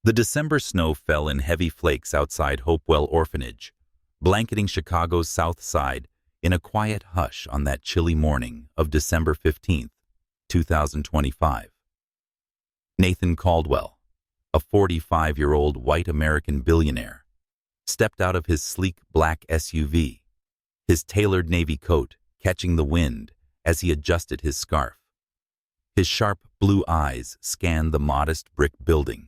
The December snow fell in heavy flakes outside Hopewell Orphanage, blanketing Chicago's South Side in a quiet hush on that chilly morning of December 15th, 2025. Nathan Caldwell, a 45-year-old white American billionaire, stepped out of his sleek black SUV, his tailored navy coat catching the wind as he adjusted his scarf. His sharp blue eyes scanned the modest brick building,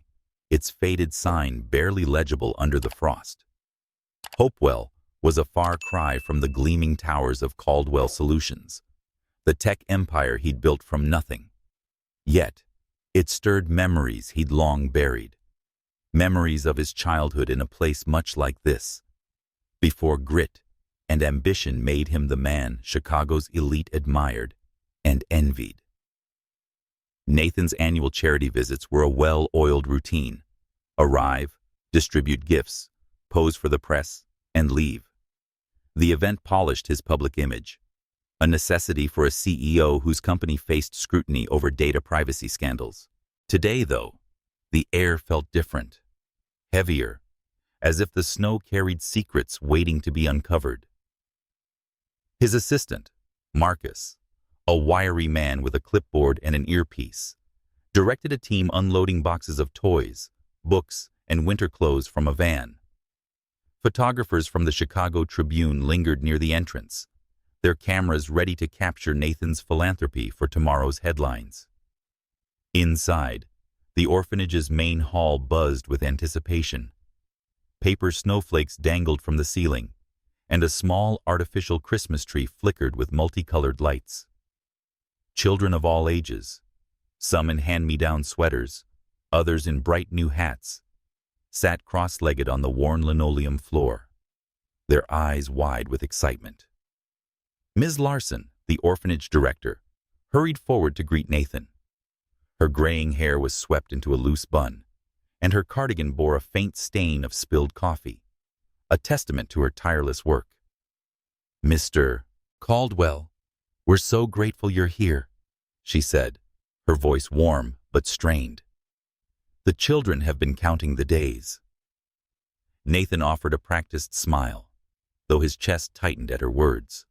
its faded sign barely legible under the frost. Hopewell was a far cry from the gleaming towers of Caldwell Solutions, the tech empire he'd built from nothing. Yet, it stirred memories he'd long buried. Memories of his childhood in a place much like this, before grit and ambition made him the man Chicago's elite admired and envied. Nathan's annual charity visits were a well-oiled routine. Arrive, distribute gifts, pose for the press, and leave. The event polished his public image, a necessity for a CEO whose company faced scrutiny over data privacy scandals. Today, though, the air felt different, heavier, as if the snow carried secrets waiting to be uncovered. His assistant, Marcus, a wiry man with a clipboard and an earpiece, directed a team unloading boxes of toys, books, and winter clothes from a van. Photographers from the Chicago Tribune lingered near the entrance, their cameras ready to capture Nathan's philanthropy for tomorrow's headlines. Inside, the orphanage's main hall buzzed with anticipation. Paper snowflakes dangled from the ceiling, and a small artificial Christmas tree flickered with multicolored lights. Children of all ages, some in hand-me-down sweaters, others in bright new hats, sat cross-legged on the worn linoleum floor, their eyes wide with excitement. Ms. Larson, the orphanage director, hurried forward to greet Nathan. Her graying hair was swept into a loose bun, and her cardigan bore a faint stain of spilled coffee, a testament to her tireless work. "Mr. Caldwell, we're so grateful you're here," she said, her voice warm but strained. "The children have been counting the days." Nathan offered a practiced smile, though his chest tightened at her words.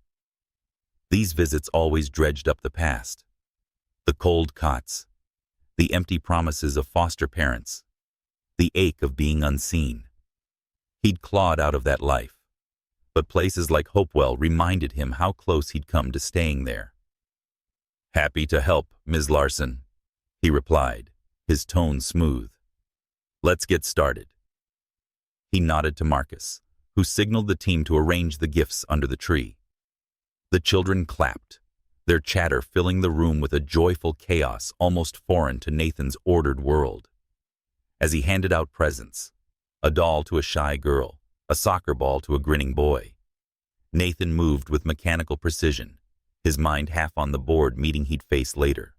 These visits always dredged up the past. The cold cots, the empty promises of foster parents, the ache of being unseen. He'd clawed out of that life, but places like Hopewell reminded him how close he'd come to staying there. "Happy to help, Ms. Larson," he replied, his tone smooth. "Let's get started." He nodded to Marcus, who signaled the team to arrange the gifts under the tree. The children clapped, their chatter filling the room with a joyful chaos almost foreign to Nathan's ordered world. As he handed out presents, a doll to a shy girl, a soccer ball to a grinning boy, Nathan moved with mechanical precision, his mind half on the board meeting he'd face later.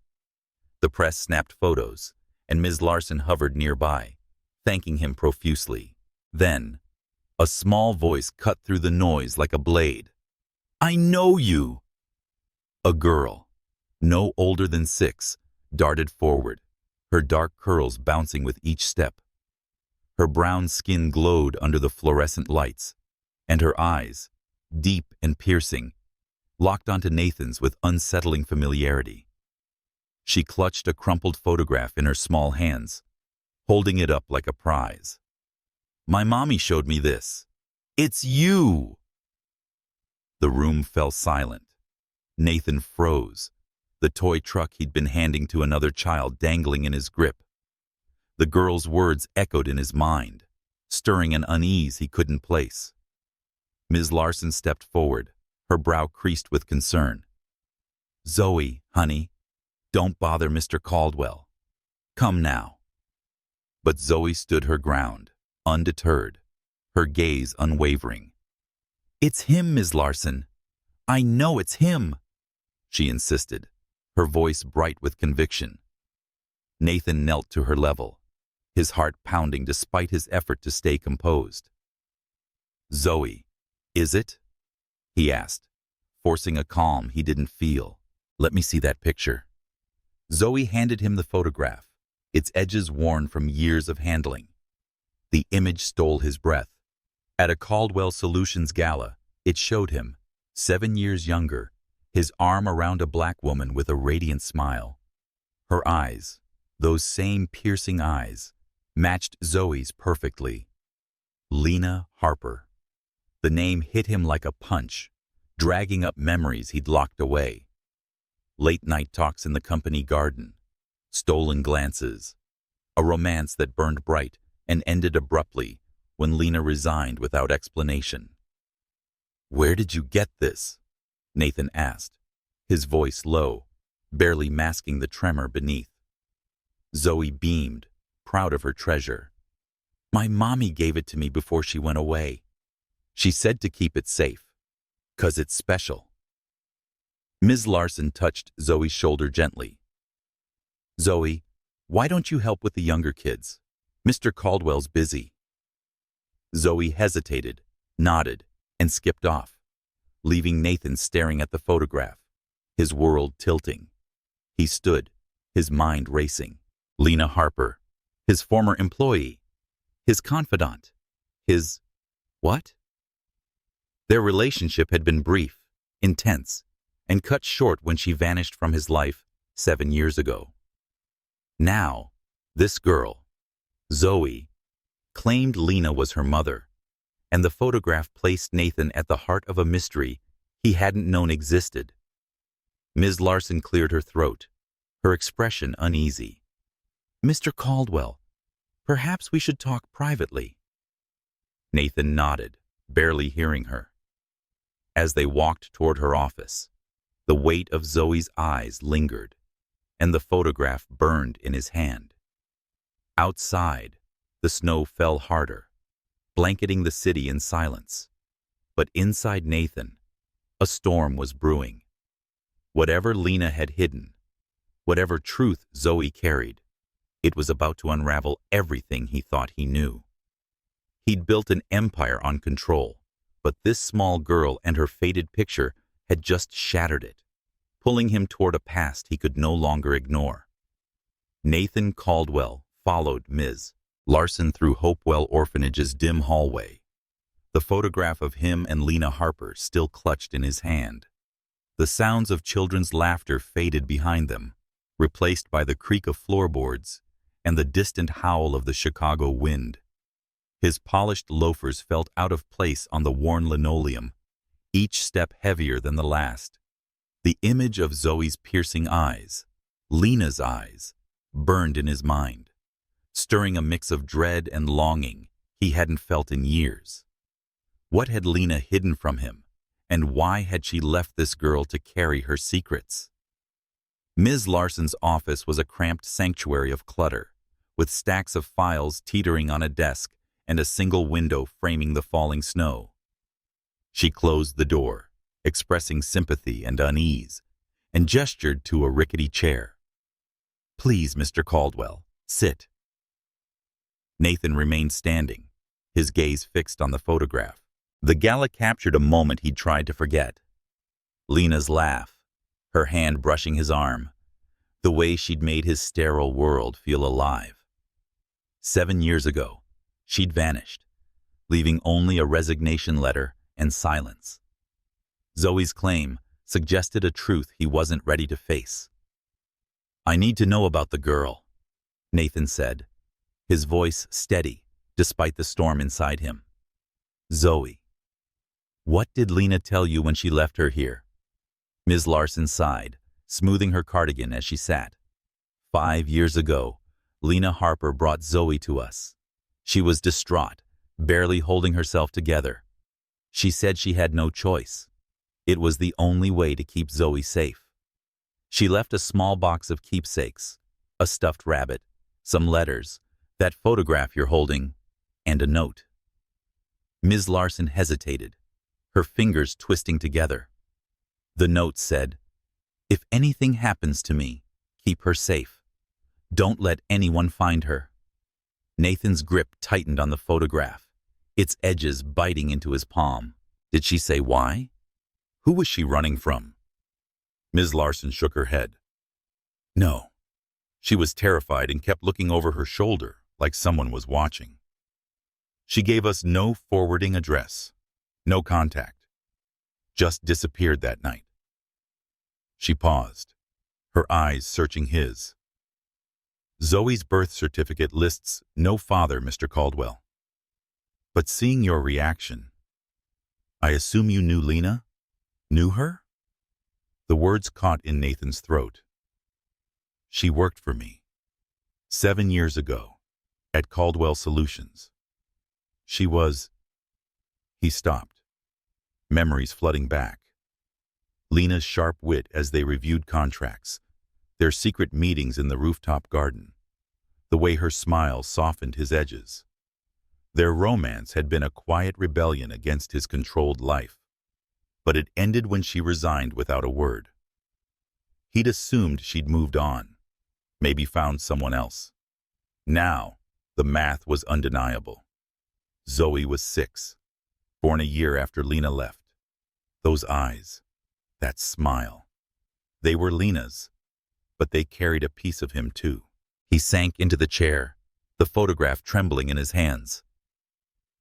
The press snapped photos, and Ms. Larson hovered nearby, thanking him profusely. Then, a small voice cut through the noise like a blade. "I know you!" A girl, no older than 6, darted forward, her dark curls bouncing with each step. Her brown skin glowed under the fluorescent lights, and her eyes, deep and piercing, locked onto Nathan's with unsettling familiarity. She clutched a crumpled photograph in her small hands, holding it up like a prize. "My mommy showed me this. It's you!" The room fell silent. Nathan froze, the toy truck he'd been handing to another child dangling in his grip. The girl's words echoed in his mind, stirring an unease he couldn't place. Ms. Larson stepped forward, her brow creased with concern. "Zoe, honey, don't bother Mr. Caldwell. Come now." But Zoe stood her ground, undeterred, her gaze unwavering. "It's him, Ms. Larson. I know it's him," she insisted, her voice bright with conviction. Nathan knelt to her level, his heart pounding despite his effort to stay composed. "Zoe, is it?" he asked, forcing a calm he didn't feel. "Let me see that picture." Zoe handed him the photograph, its edges worn from years of handling. The image stole his breath. At a Caldwell Solutions gala, it showed him, 7 years younger, his arm around a black woman with a radiant smile. Her eyes, those same piercing eyes, matched Zoe's perfectly. Lena Harper. The name hit him like a punch, dragging up memories he'd locked away. Late-night talks in the company garden, stolen glances, a romance that burned bright and ended abruptly when Lena resigned without explanation. "Where did you get this?" Nathan asked, his voice low, barely masking the tremor beneath. Zoe beamed, proud of her treasure. "My mommy gave it to me before she went away. She said to keep it safe, 'cause it's special." Ms. Larson touched Zoe's shoulder gently. "Zoe, why don't you help with the younger kids? Mr. Caldwell's busy." Zoe hesitated, nodded, and skipped off, leaving Nathan staring at the photograph, his world tilting. He stood, his mind racing. Lena Harper, his former employee, his confidant, his what? Their relationship had been brief, intense, and cut short when she vanished from his life 7 years ago. Now, this girl, Zoe, claimed Lena was her mother, and the photograph placed Nathan at the heart of a mystery he hadn't known existed. Ms. Larson cleared her throat, her expression uneasy. "Mr. Caldwell, perhaps we should talk privately." Nathan nodded, barely hearing her. As they walked toward her office, the weight of Zoe's eyes lingered, and the photograph burned in his hand. Outside, the snow fell harder, blanketing the city in silence. But inside Nathan, a storm was brewing. Whatever Lena had hidden, whatever truth Zoe carried, it was about to unravel everything he thought he knew. He'd built an empire on control, but this small girl and her faded picture had just shattered it, pulling him toward a past he could no longer ignore. Nathan Caldwell followed Ms. Larson through Hopewell Orphanage's dim hallway, the photograph of him and Lena Harper still clutched in his hand. The sounds of children's laughter faded behind them, replaced by the creak of floorboards and the distant howl of the Chicago wind. His polished loafers felt out of place on the worn linoleum, each step heavier than the last. The image of Zoe's piercing eyes, Lena's eyes, burned in his mind, stirring a mix of dread and longing he hadn't felt in years. What had Lena hidden from him, and why had she left this girl to carry her secrets? Ms. Larson's office was a cramped sanctuary of clutter, with stacks of files teetering on a desk and a single window framing the falling snow. She closed the door, expressing sympathy and unease, and gestured to a rickety chair. "Please, Mr. Caldwell, sit." Nathan remained standing, his gaze fixed on the photograph. The gala captured a moment he'd tried to forget. Lena's laugh, her hand brushing his arm, the way she'd made his sterile world feel alive. 7 years ago, she'd vanished, leaving only a resignation letter and silence. Zoe's claim suggested a truth he wasn't ready to face. "I need to know about the girl," Nathan said, his voice steady despite the storm inside him. "Zoe. What did Lena tell you when she left her here?" Ms. Larson sighed, smoothing her cardigan as she sat. 5 years ago, Lena Harper brought Zoe to us. She was distraught, barely holding herself together. She said she had no choice. It was the only way to keep Zoe safe. She left a small box of keepsakes, a stuffed rabbit, some letters, that photograph you're holding, and a note. Ms. Larson hesitated, her fingers twisting together. The note said, "If anything happens to me, keep her safe. Don't let anyone find her." Nathan's grip tightened on the photograph, its edges biting into his palm. Did she say why? Who was she running from? Ms. Larson shook her head. No. She was terrified and kept looking over her shoulder like someone was watching. She gave us no forwarding address, no contact, just disappeared that night. She paused, her eyes searching his. Zoe's birth certificate lists no father, Mr. Caldwell. But seeing your reaction, I assume you knew Lena? Knew her? The words caught in Nathan's throat. She worked for me 7 years ago at Caldwell Solutions. She was... He stopped, memories flooding back. Lena's sharp wit as they reviewed contracts, their secret meetings in the rooftop garden, the way her smile softened his edges. Their romance had been a quiet rebellion against his controlled life, but it ended when she resigned without a word. He'd assumed she'd moved on, maybe found someone else. Now, the math was undeniable. Zoe was 6, born a year after Lena left. Those eyes, that smile, they were Lena's, but they carried a piece of him too. He sank into the chair, the photograph trembling in his hands.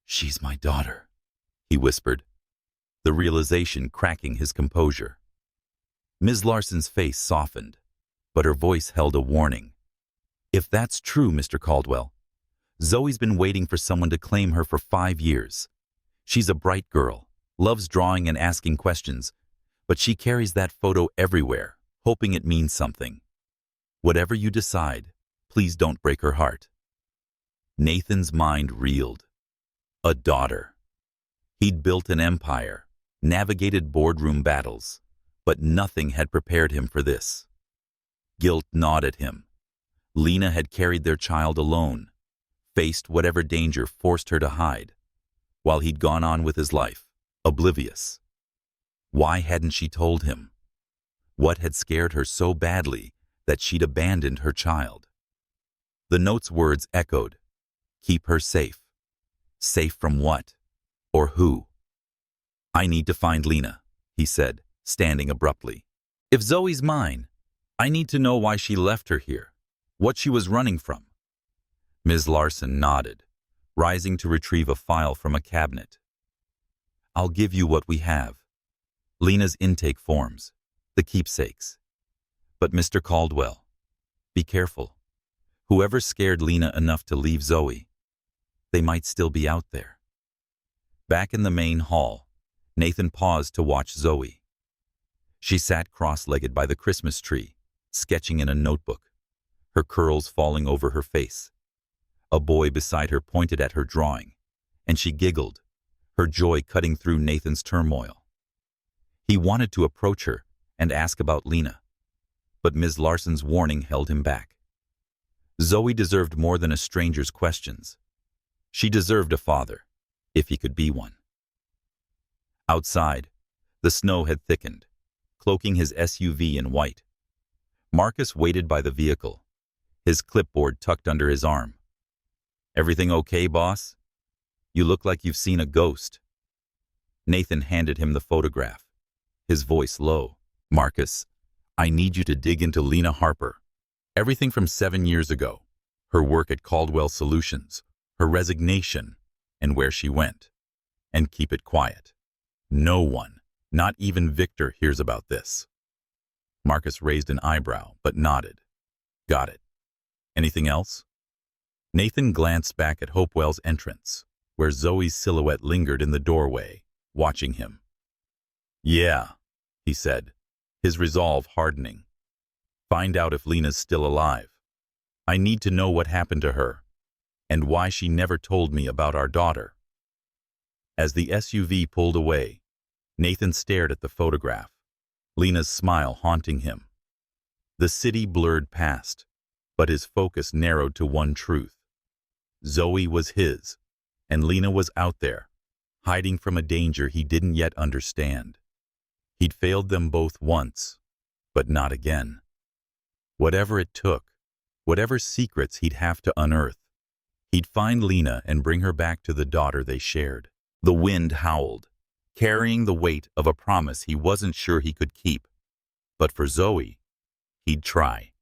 "She's my daughter," he whispered, the realization cracking his composure. Ms. Larson's face softened, but her voice held a warning. "If that's true, Mr. Caldwell, Zoe's been waiting for someone to claim her for 5 years. She's a bright girl, loves drawing and asking questions, but she carries that photo everywhere, hoping it means something. Whatever you decide, please don't break her heart." Nathan's mind reeled. A daughter. He'd built an empire, navigated boardroom battles, but nothing had prepared him for this. Guilt gnawed at him. Lena had carried their child alone, faced whatever danger forced her to hide, while he'd gone on with his life, oblivious. Why hadn't she told him? What had scared her so badly that she'd abandoned her child? The note's words echoed. Keep her safe. Safe from what? Or who? "I need to find Lena," he said, standing abruptly. "If Zoe's mine, I need to know why she left her here, what she was running from." Ms. Larson nodded, rising to retrieve a file from a cabinet. "I'll give you what we have. Lena's intake forms, the keepsakes. But Mr. Caldwell, be careful. Whoever scared Lena enough to leave Zoe, they might still be out there." Back in the main hall, Nathan paused to watch Zoe. She sat cross-legged by the Christmas tree, sketching in a notebook, her curls falling over her face. A boy beside her pointed at her drawing, and she giggled, her joy cutting through Nathan's turmoil. He wanted to approach her and ask about Lena, but Ms. Larson's warning held him back. Zoe deserved more than a stranger's questions. She deserved a father, if he could be one. Outside, the snow had thickened, cloaking his SUV in white. Marcus waited by the vehicle, his clipboard tucked under his arm. "Everything okay, boss? You look like you've seen a ghost." Nathan handed him the photograph, his voice low. "Marcus, I need you to dig into Lena Harper. Everything from 7 years ago, her work at Caldwell Solutions, her resignation, and where she went. And keep it quiet. No one, not even Victor, hears about this." Marcus raised an eyebrow, but nodded. "Got it. Anything else?" Nathan glanced back at Hopewell's entrance, where Zoe's silhouette lingered in the doorway, watching him. "Yeah," he said, his resolve hardening. "Find out if Lena's still alive. I need to know what happened to her, and why she never told me about our daughter." As the SUV pulled away, Nathan stared at the photograph, Lena's smile haunting him. The city blurred past, but his focus narrowed to one truth. Zoe was his, and Lena was out there, hiding from a danger he didn't yet understand. He'd failed them both once, but not again. Whatever it took, whatever secrets he'd have to unearth, he'd find Lena and bring her back to the daughter they shared. The wind howled, carrying the weight of a promise he wasn't sure he could keep. But for Zoe, he'd try.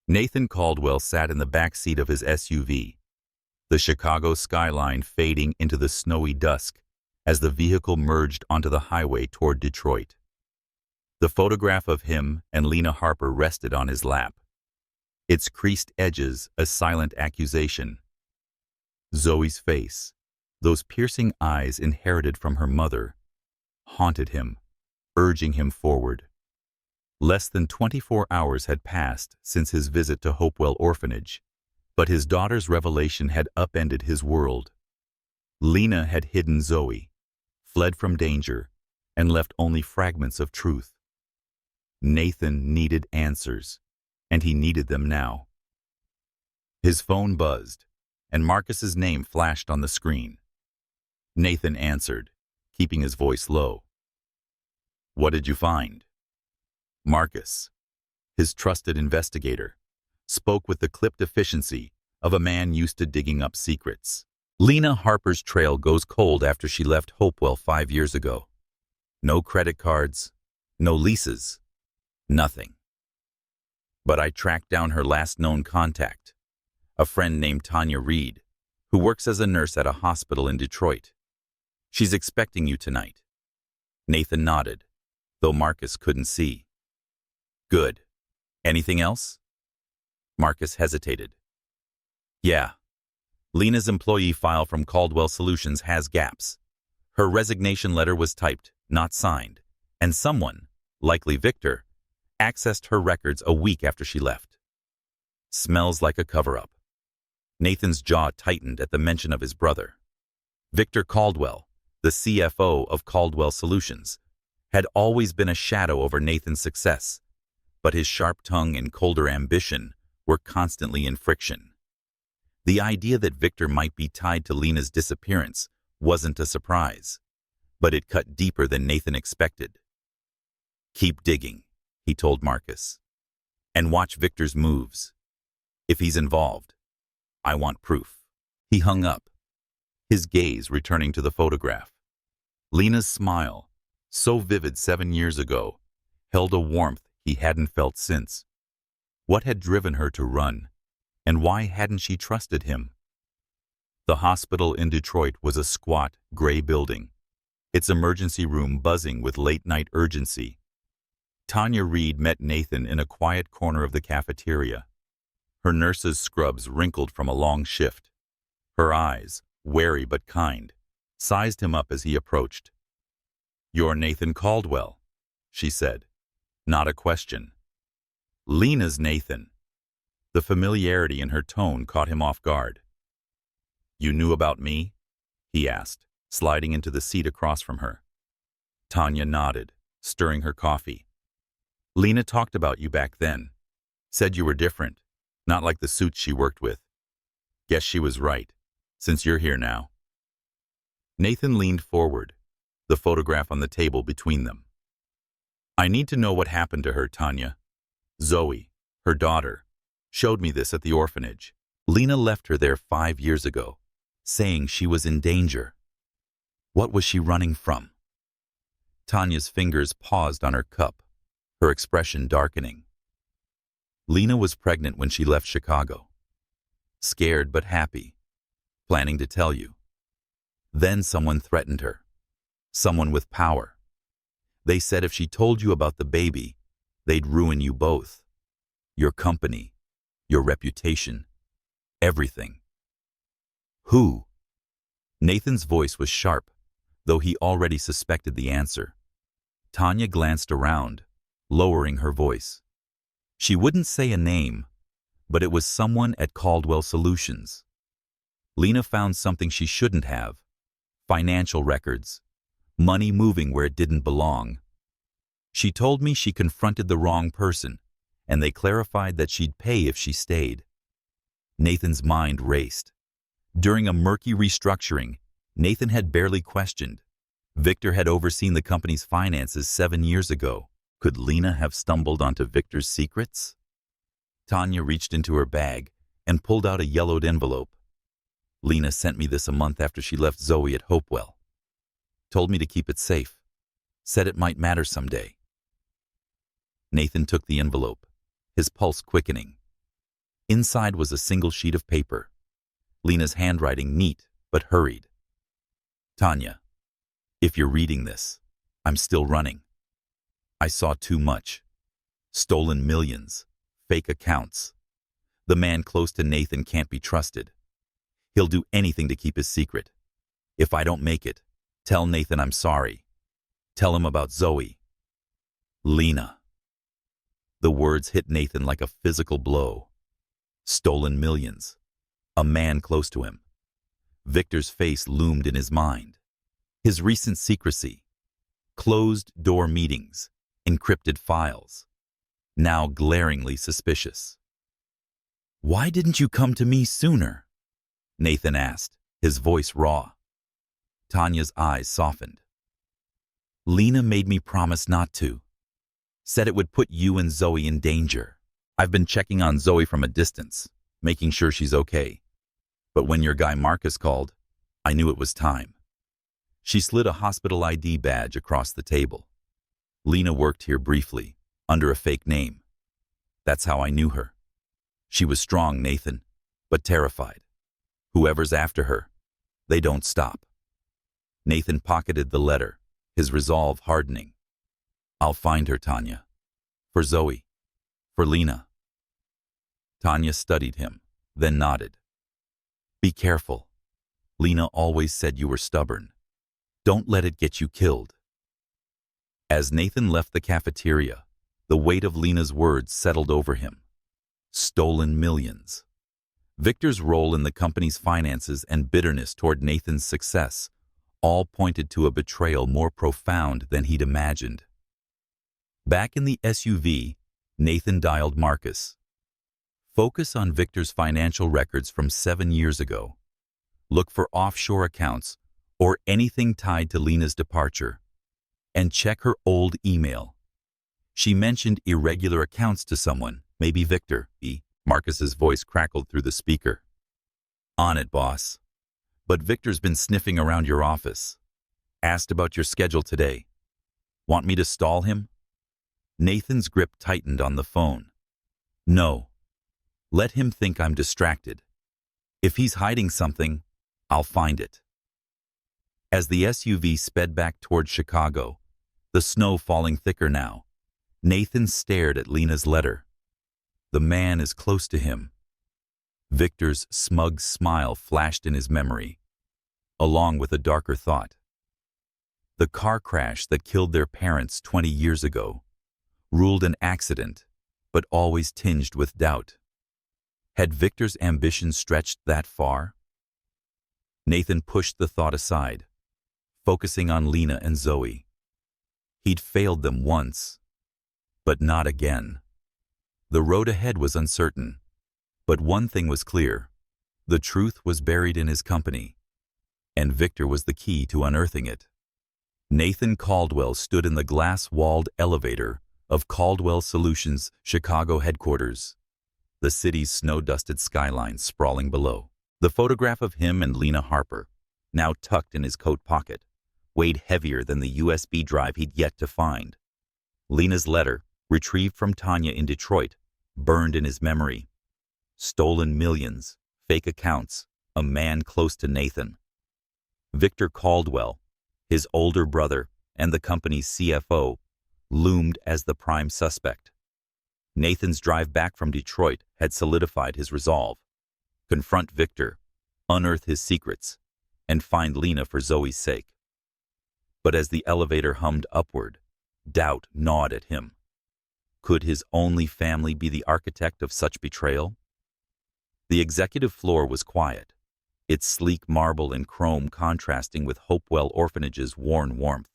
Nathan Caldwell sat in the back seat of his SUV, the Chicago skyline fading into the snowy dusk as the vehicle merged onto the highway toward Detroit. The photograph of him and Lena Harper rested on his lap, its creased edges a silent accusation. Zoe's face, those piercing eyes inherited from her mother, haunted him, urging him forward. Less than 24 hours had passed since his visit to Hopewell Orphanage, but his daughter's revelation had upended his world. Lena had hidden Zoe, fled from danger, and left only fragments of truth. Nathan needed answers, and he needed them now. His phone buzzed, and Marcus's name flashed on the screen. Nathan answered, keeping his voice low. "What did you find?" Marcus, his trusted investigator, spoke with the clipped efficiency of a man used to digging up secrets. Lena Harper's trail goes cold after she left Hopewell 5 years ago. No credit cards, no leases, nothing. But I tracked down her last known contact, a friend named Tanya Reed, who works as a nurse at a hospital in Detroit. She's expecting you tonight. Nathan nodded, though Marcus couldn't see. Good. Anything else? Marcus hesitated. Yeah. Lena's employee file from Caldwell Solutions has gaps. Her resignation letter was typed, not signed, and someone, likely Victor, accessed her records a week after she left. Smells like a cover-up. Nathan's jaw tightened at the mention of his brother. Victor Caldwell, the CFO of Caldwell Solutions, had always been a shadow over Nathan's success, but his sharp tongue and colder ambition were constantly in friction. The idea that Victor might be tied to Lena's disappearance wasn't a surprise, but it cut deeper than Nathan expected. Keep digging, he told Marcus, and watch Victor's moves. If he's involved, I want proof. He hung up, his gaze returning to the photograph. Lena's smile, so vivid 7 years ago, held a warmth he hadn't felt since. What had driven her to run, and why hadn't she trusted him? The hospital in Detroit was a squat, gray building, its emergency room buzzing with late-night urgency. Tanya Reed met Nathan in a quiet corner of the cafeteria. Her nurse's scrubs wrinkled from a long shift. Her eyes, wary but kind, sized him up as he approached. "You're Nathan Caldwell," she said. Not a question. Lena's Nathan. The familiarity in her tone caught him off guard. "You knew about me?" he asked, sliding into the seat across from her. Tanya nodded, stirring her coffee. "Lena talked about you back then. Said you were different, not like the suits she worked with. Guess she was right, since you're here now." Nathan leaned forward, the photograph on the table between them. "I need to know what happened to her, Tanya. Zoe, her daughter, showed me this at the orphanage. Lena left her there 5 years ago, saying she was in danger. What was she running from?" Tanya's fingers paused on her cup, her expression darkening. Lena was pregnant when she left Chicago. Scared but happy, planning to tell you. Then someone threatened her. Someone with power. They said if she told you about the baby, they'd ruin you both. Your company, your reputation, everything. Who? Nathan's voice was sharp, though he already suspected the answer. Tanya glanced around, lowering her voice. She wouldn't say a name, but it was someone at Caldwell Solutions. Lena found something she shouldn't have. Financial records. Money moving where it didn't belong. She told me she confronted the wrong person, and they clarified that she'd pay if she stayed. Nathan's mind raced. During a murky restructuring, Nathan had barely questioned. Victor had overseen the company's finances 7 years ago. Could Lena have stumbled onto Victor's secrets? Tanya reached into her bag and pulled out a yellowed envelope. "Lena sent me this a month after she left Zoe at Hopewell. Told me to keep it safe. Said it might matter someday." Nathan took the envelope, his pulse quickening. Inside was a single sheet of paper. Lena's handwriting neat but hurried. Tanya, if you're reading this, I'm still running. I saw too much. Stolen millions, fake accounts. The man close to Nathan can't be trusted. He'll do anything to keep his secret. If I don't make it, tell Nathan I'm sorry. Tell him about Zoe. Lena. The words hit Nathan like a physical blow. Stolen millions. A man close to him. Victor's face loomed in his mind. His recent secrecy. Closed-door meetings. Encrypted files. Now glaringly suspicious. Why didn't you come to me sooner? Nathan asked, his voice raw. Tanya's eyes softened. Lena made me promise not to. Said it would put you and Zoe in danger. I've been checking on Zoe from a distance, making sure she's okay. But when your guy Marcus called, I knew it was time. She slid a hospital ID badge across the table. Lena worked here briefly, under a fake name. That's how I knew her. She was strong, Nathan, but terrified. Whoever's after her, they don't stop. Nathan pocketed the letter, his resolve hardening. I'll find her, Tanya. For Zoe. For Lena. Tanya studied him, then nodded. Be careful. Lena always said you were stubborn. Don't let it get you killed. As Nathan left the cafeteria, the weight of Lena's words settled over him. Stolen millions. Victor's role in the company's finances and bitterness toward Nathan's success all pointed to a betrayal more profound than he'd imagined. Back in the SUV, Nathan dialed Marcus. Focus on Victor's financial records from 7 years ago. Look for offshore accounts or anything tied to Lena's departure. And check her old email. She mentioned irregular accounts to someone, maybe Victor. Marcus's voice crackled through the speaker. On it, boss. But Victor's been sniffing around your office. Asked about your schedule today. Want me to stall him? Nathan's grip tightened on the phone. No. Let him think I'm distracted. If he's hiding something, I'll find it. As the SUV sped back toward Chicago, the snow falling thicker now, Nathan stared at Lena's letter. The man is close to him. Victor's smug smile flashed in his memory, along with a darker thought. The car crash that killed their parents 20 years ago, ruled an accident, but always tinged with doubt. Had Victor's ambition stretched that far? Nathan pushed the thought aside, focusing on Lena and Zoe. He'd failed them once, but not again. The road ahead was uncertain, but one thing was clear. The truth was buried in his company, and Victor was the key to unearthing it. Nathan Caldwell stood in the glass-walled elevator of Caldwell Solutions' Chicago headquarters, the city's snow-dusted skyline sprawling below. The photograph of him and Lena Harper, now tucked in his coat pocket, weighed heavier than the USB drive he'd yet to find. Lena's letter, retrieved from Tanya in Detroit, burned in his memory. Stolen millions, fake accounts, a man close to Nathan. Victor Caldwell, his older brother and the company's CFO, loomed as the prime suspect. Nathan's drive back from Detroit had solidified his resolve. Confront Victor, unearth his secrets, and find Lena for Zoe's sake. But as the elevator hummed upward, doubt gnawed at him. Could his only family be the architect of such betrayal? The executive floor was quiet, its sleek marble and chrome contrasting with Hopewell Orphanage's worn warmth.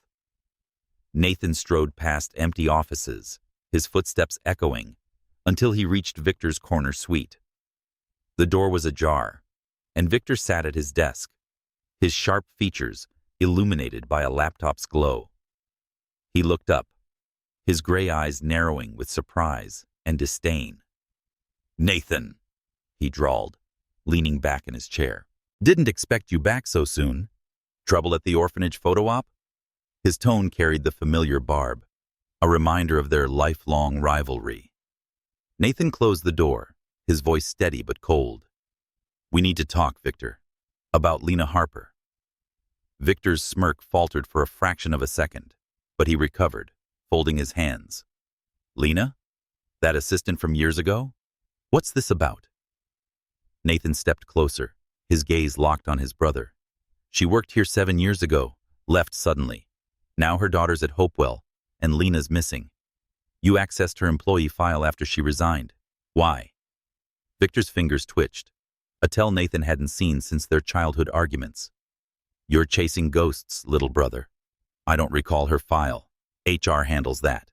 Nathan strode past empty offices, his footsteps echoing, until he reached Victor's corner suite. The door was ajar, and Victor sat at his desk, his sharp features illuminated by a laptop's glow. He looked up, his gray eyes narrowing with surprise and disdain. "Nathan," he drawled, leaning back in his chair. "Didn't expect you back so soon. Trouble at the orphanage photo op?" His tone carried the familiar barb, a reminder of their lifelong rivalry. Nathan closed the door, his voice steady but cold. We need to talk, Victor. About Lena Harper. Victor's smirk faltered for a fraction of a second, but he recovered, folding his hands. Lena? That assistant from years ago? What's this about? Nathan stepped closer, his gaze locked on his brother. She worked here 7 years ago, left suddenly. Now her daughter's at Hopewell, and Lena's missing. You accessed her employee file after she resigned. Why? Victor's fingers twitched, a tell Nathan hadn't seen since their childhood arguments. You're chasing ghosts, little brother. I don't recall her file. HR handles that.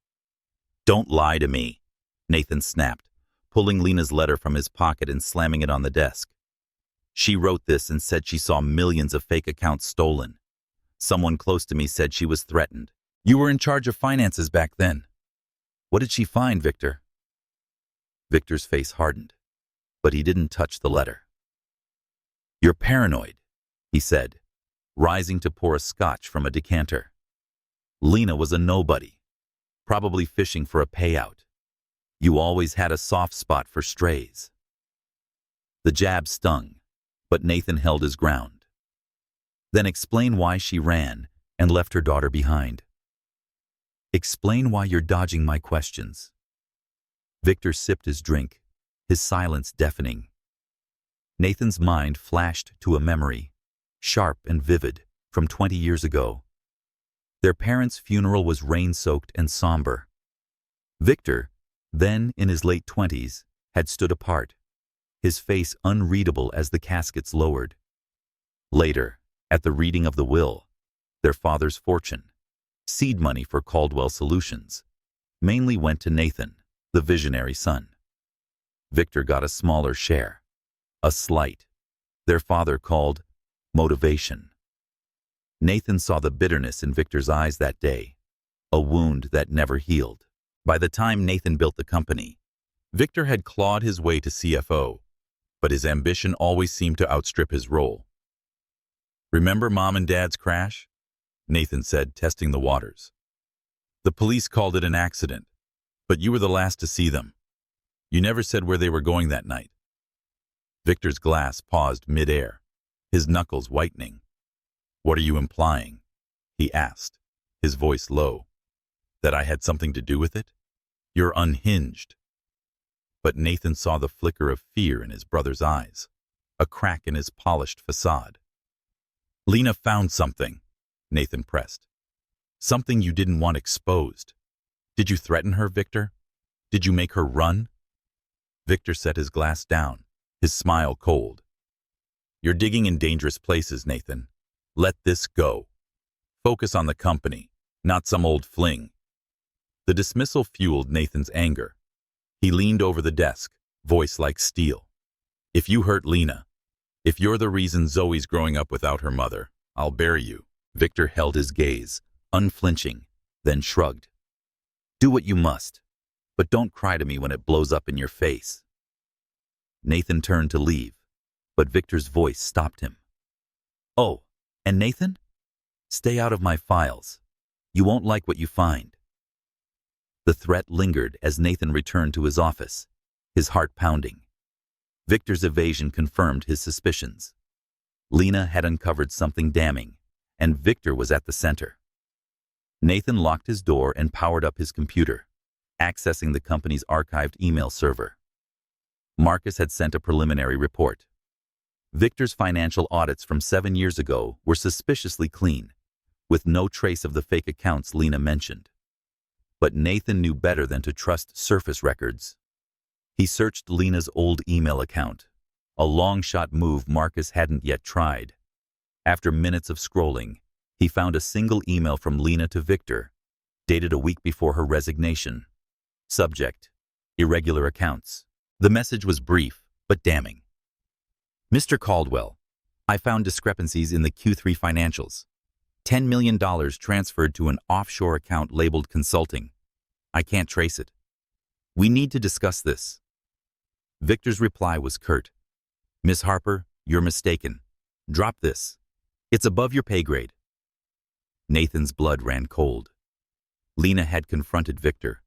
Don't lie to me, Nathan snapped, pulling Lena's letter from his pocket and slamming it on the desk. She wrote this and said she saw millions of fake accounts stolen. Someone close to me said she was threatened. You were in charge of finances back then. What did she find, Victor? Victor's face hardened, but he didn't touch the letter. You're paranoid, he said, rising to pour a scotch from a decanter. Lena was a nobody, probably fishing for a payout. You always had a soft spot for strays. The jab stung, but Nathan held his ground. Then explain why she ran and left her daughter behind. Explain why you're dodging my questions. Victor sipped his drink, his silence deafening. Nathan's mind flashed to a memory, sharp and vivid, from 20 years ago. Their parents' funeral was rain-soaked and somber. Victor, then in his late 20s, had stood apart, his face unreadable as the caskets lowered. Later, at the reading of the will, their father's fortune, seed money for Caldwell Solutions, mainly went to Nathan, the visionary son. Victor got a smaller share, a slight, their father called motivation. Nathan saw the bitterness in Victor's eyes that day, a wound that never healed. By the time Nathan built the company, Victor had clawed his way to CFO, but his ambition always seemed to outstrip his role. Remember Mom and Dad's crash? Nathan said, testing the waters. The police called it an accident, but you were the last to see them. You never said where they were going that night. Victor's glass paused mid-air, his knuckles whitening. What are you implying? He asked, his voice low. That I had something to do with it? You're unhinged. But Nathan saw the flicker of fear in his brother's eyes, a crack in his polished facade. Lena found something, Nathan pressed. Something you didn't want exposed. Did you threaten her, Victor? Did you make her run? Victor set his glass down, his smile cold. You're digging in dangerous places, Nathan. Let this go. Focus on the company, not some old fling. The dismissal fueled Nathan's anger. He leaned over the desk, voice like steel. If you hurt Lena, if you're the reason Zoe's growing up without her mother, I'll bury you. Victor held his gaze, unflinching, then shrugged. Do what you must, but don't cry to me when it blows up in your face. Nathan turned to leave, but Victor's voice stopped him. Oh, and Nathan? Stay out of my files. You won't like what you find. The threat lingered as Nathan returned to his office, his heart pounding. Victor's evasion confirmed his suspicions. Lena had uncovered something damning, and Victor was at the center. Nathan locked his door and powered up his computer, accessing the company's archived email server. Marcus had sent a preliminary report. Victor's financial audits from 7 years ago were suspiciously clean, with no trace of the fake accounts Lena mentioned. But Nathan knew better than to trust surface records. He searched Lena's old email account, a long-shot move Marcus hadn't yet tried. After minutes of scrolling, he found a single email from Lena to Victor, dated a week before her resignation. Subject: irregular accounts. The message was brief, but damning. Mr. Caldwell, I found discrepancies in the Q3 financials. $10 million transferred to an offshore account labeled consulting. I can't trace it. We need to discuss this. Victor's reply was curt. Miss Harper, you're mistaken. Drop this. It's above your pay grade. Nathan's blood ran cold. Lena had confronted Victor,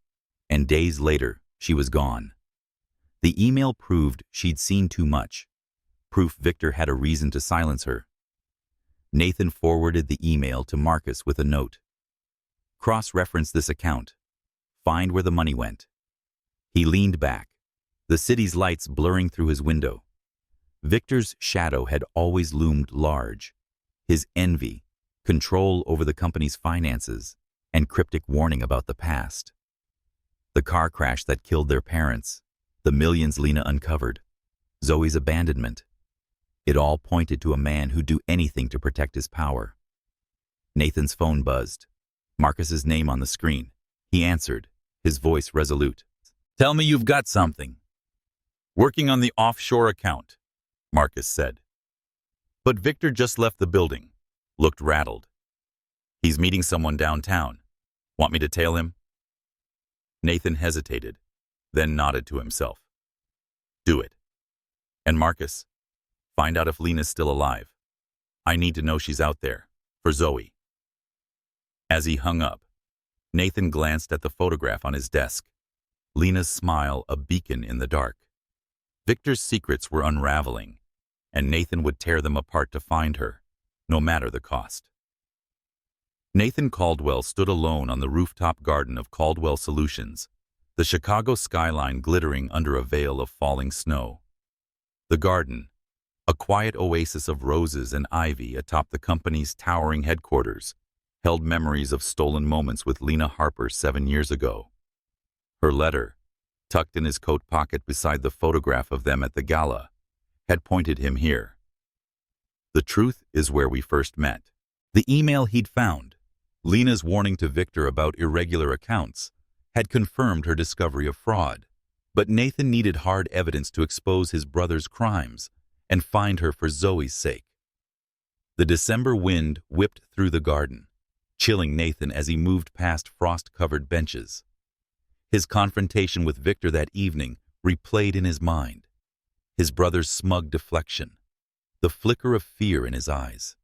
and days later, she was gone. The email proved she'd seen too much. proof Victor had a reason to silence her. Nathan forwarded the email to Marcus with a note. Cross-reference this account. Find where the money went. He leaned back, the city's lights blurring through his window. Victor's shadow had always loomed large. His envy, control over the company's finances, and cryptic warning about the past. The car crash that killed their parents, the millions Lena uncovered, Zoe's abandonment. It all pointed to a man who'd do anything to protect his power. Nathan's phone buzzed. Marcus's name on the screen. He answered, his voice resolute. "Tell me you've got something." "Working on the offshore account," Marcus said. But Victor just left the building, looked rattled. "He's meeting someone downtown. Want me to tail him?" Nathan hesitated, then nodded to himself. "Do it. And Marcus, find out if Lena's still alive. I need to know she's out there, for Zoe." As he hung up, Nathan glanced at the photograph on his desk. Lena's smile a beacon in the dark. Victor's secrets were unraveling, and Nathan would tear them apart to find her, no matter the cost. Nathan Caldwell stood alone on the rooftop garden of Caldwell Solutions, the Chicago skyline glittering under a veil of falling snow. The garden, a quiet oasis of roses and ivy atop the company's towering headquarters, held memories of stolen moments with Lena Harper 7 years ago. Her letter, tucked in his coat pocket beside the photograph of them at the gala, had pointed him here. The truth is where we first met. The email he'd found, Lena's warning to Victor about irregular accounts, had confirmed her discovery of fraud. But Nathan needed hard evidence to expose his brother's crimes and find her for Zoe's sake. The December wind whipped through the garden, chilling Nathan as he moved past frost-covered benches. His confrontation with Victor that evening replayed in his mind. His brother's smug deflection, the flicker of fear in his eyes.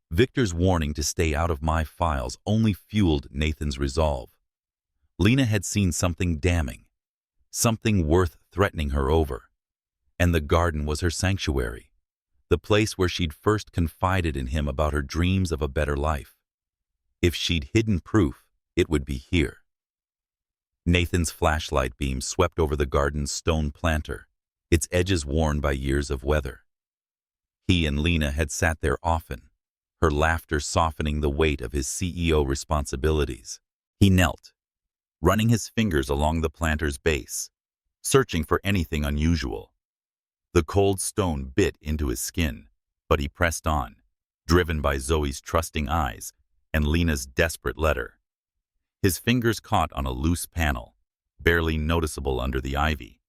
Victor's warning to stay out of my files only fueled Nathan's resolve. Lena had seen something damning, something worth threatening her over. And the garden was her sanctuary, the place where she'd first confided in him about her dreams of a better life. If she'd hidden proof, it would be here. Nathan's flashlight beam swept over the garden's stone planter, its edges worn by years of weather. He and Lena had sat there often, her laughter softening the weight of his CEO responsibilities. He knelt, running his fingers along the planter's base, searching for anything unusual. The cold stone bit into his skin, but he pressed on, driven by Zoe's trusting eyes and Lena's desperate letter. His fingers caught on a loose panel, barely noticeable under the ivy.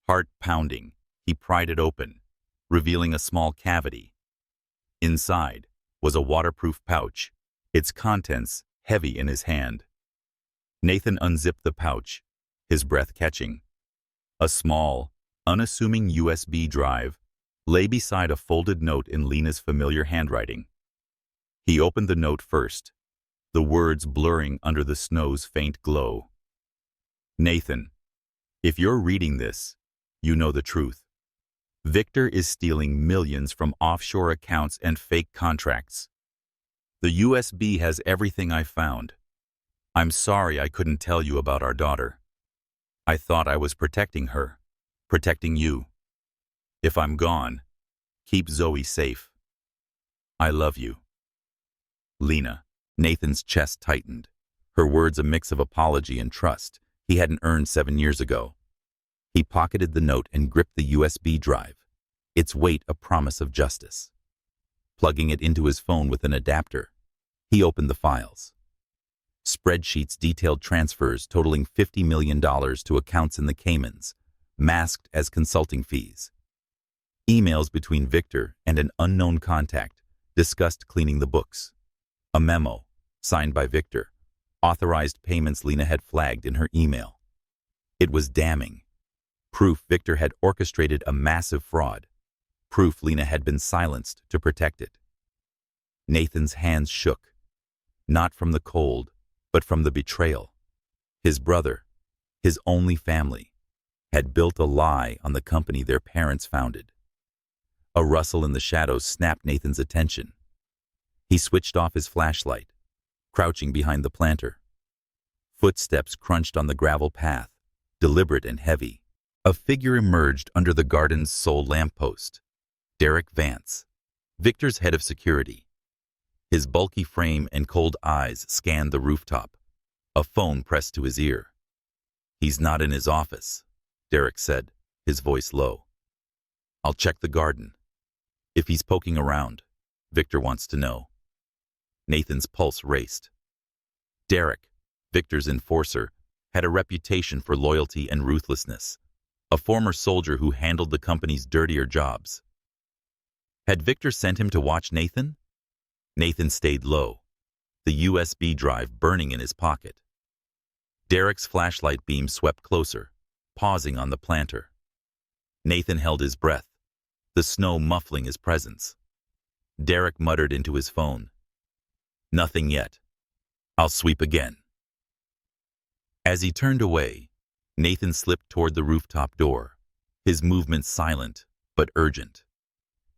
Heart pounding, he pried it open, revealing a small cavity. Inside was a waterproof pouch, its contents heavy in his hand. Nathan unzipped the pouch, his breath catching. A small, unassuming USB drive lay beside a folded note in Lena's familiar handwriting. He opened the note first, the words blurring under the snow's faint glow. "Nathan, if you're reading this, you know the truth. Victor is stealing millions from offshore accounts and fake contracts. The USB has everything I found. I'm sorry I couldn't tell you about our daughter. I thought I was protecting her, protecting you. If I'm gone, keep Zoe safe. I love you. Lena." Nathan's chest tightened, her words a mix of apology and trust he hadn't earned 7 years ago. He pocketed the note and gripped the USB drive, its weight a promise of justice. Plugging it into his phone with an adapter, he opened the files. Spreadsheets detailed transfers totaling $50 million to accounts in the Caymans, masked as consulting fees. Emails between Victor and an unknown contact discussed cleaning the books. A memo, signed by Victor, authorized payments Lena had flagged in her email. It was damning. Proof Victor had orchestrated a massive fraud. Proof Lena had been silenced to protect it. Nathan's hands shook, not from the cold, but from the betrayal. His brother, his only family, had built a lie on the company their parents founded. A rustle in the shadows snapped Nathan's attention. He switched off his flashlight, crouching behind the planter. Footsteps crunched on the gravel path, deliberate and heavy. A figure emerged under the garden's sole lamppost. Derek Vance, Victor's head of security. His bulky frame and cold eyes scanned the rooftop, a phone pressed to his ear. "He's not in his office," Derek said, his voice low. "I'll check the garden. If he's poking around, Victor wants to know." Nathan's pulse raced. Derek, Victor's enforcer, had a reputation for loyalty and ruthlessness, a former soldier who handled the company's dirtier jobs. Had Victor sent him to watch Nathan? Nathan stayed low, the USB drive burning in his pocket. Derek's flashlight beam swept closer, pausing on the planter. Nathan held his breath, the snow muffling his presence. Derek muttered into his phone, "Nothing yet. I'll sweep again." As he turned away, Nathan slipped toward the rooftop door, his movements silent but urgent.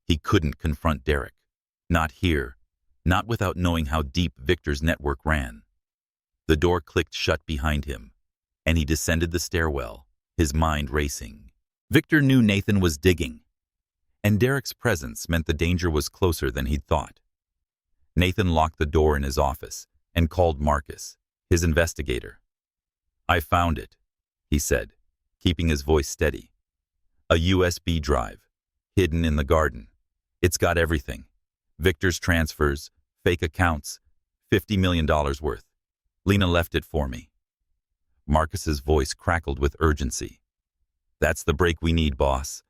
He couldn't confront Derek. Not here, not without knowing how deep Victor's network ran. The door clicked shut behind him, and he descended the stairwell, his mind racing. Victor knew Nathan was digging, and Derek's presence meant the danger was closer than he'd thought. Nathan locked the door in his office and called Marcus, his investigator. "I found it," he said, keeping his voice steady. "A USB drive, hidden in the garden. It's got everything. Victor's transfers, fake accounts, $50 million worth. Lena left it for me." Marcus's voice crackled with urgency. "That's the break we need, boss.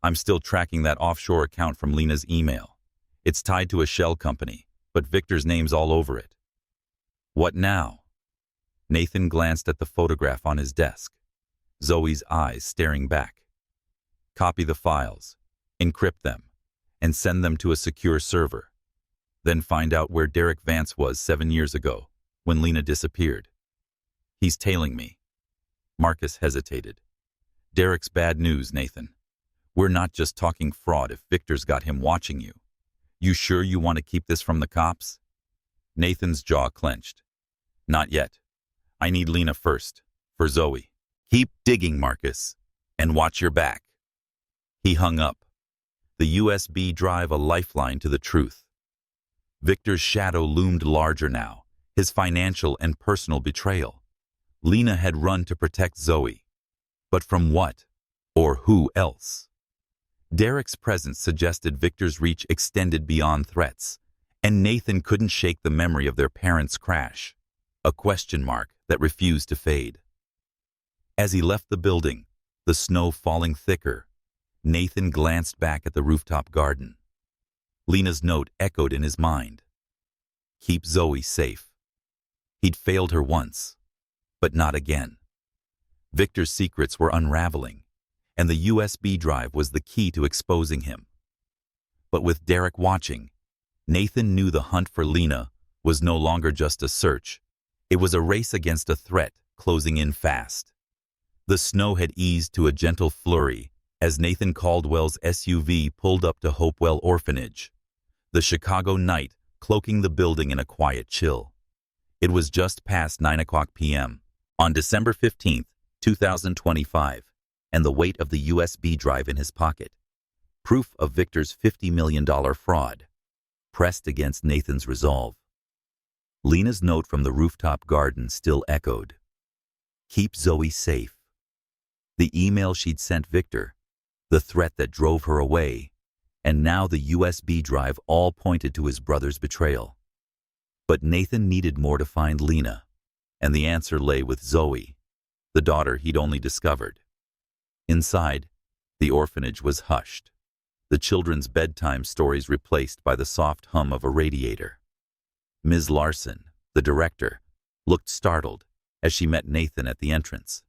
I'm still tracking that offshore account from Lena's email. It's tied to a shell company, but Victor's name's all over it." "What now?" Nathan glanced at the photograph on his desk, Zoe's eyes staring back. "Copy the files, encrypt them, and send them to a secure server. Then find out where Derek Vance was 7 years ago, when Lena disappeared." "He's tailing me." Marcus hesitated. "Derek's bad news, Nathan. We're not just talking fraud if Victor's got him watching you. You sure you want to keep this from the cops?" Nathan's jaw clenched. "Not yet. I need Lena first, for Zoe. Keep digging, Marcus, and watch your back." He hung up, the USB drive a lifeline to the truth. Victor's shadow loomed larger now, his financial and personal betrayal. Lena had run to protect Zoe. But from what? Or who else? Derek's presence suggested Victor's reach extended beyond threats, and Nathan couldn't shake the memory of their parents' crash, a question mark that refused to fade. As he left the building, the snow falling thicker, Nathan glanced back at the rooftop garden. Lena's note echoed in his mind. Keep Zoe safe. He'd failed her once, but not again. Victor's secrets were unraveling, and the USB drive was the key to exposing him. But with Derek watching, Nathan knew the hunt for Lena was no longer just a search. It was a race against a threat closing in fast. The snow had eased to a gentle flurry as Nathan Caldwell's SUV pulled up to Hopewell Orphanage, the Chicago night cloaking the building in a quiet chill. It was just past 9 p.m. on December 15th, 2025, and the weight of the USB drive in his pocket, proof of Victor's $50 million fraud, pressed against Nathan's resolve. Lena's note from the rooftop garden still echoed. Keep Zoe safe. The email she'd sent Victor, the threat that drove her away, and now the USB drive all pointed to his brother's betrayal. But Nathan needed more to find Lena, and the answer lay with Zoe, the daughter he'd only discovered. Inside, the orphanage was hushed, the children's bedtime stories replaced by the soft hum of a radiator. Ms. Larson, the director, looked startled as she met Nathan at the entrance,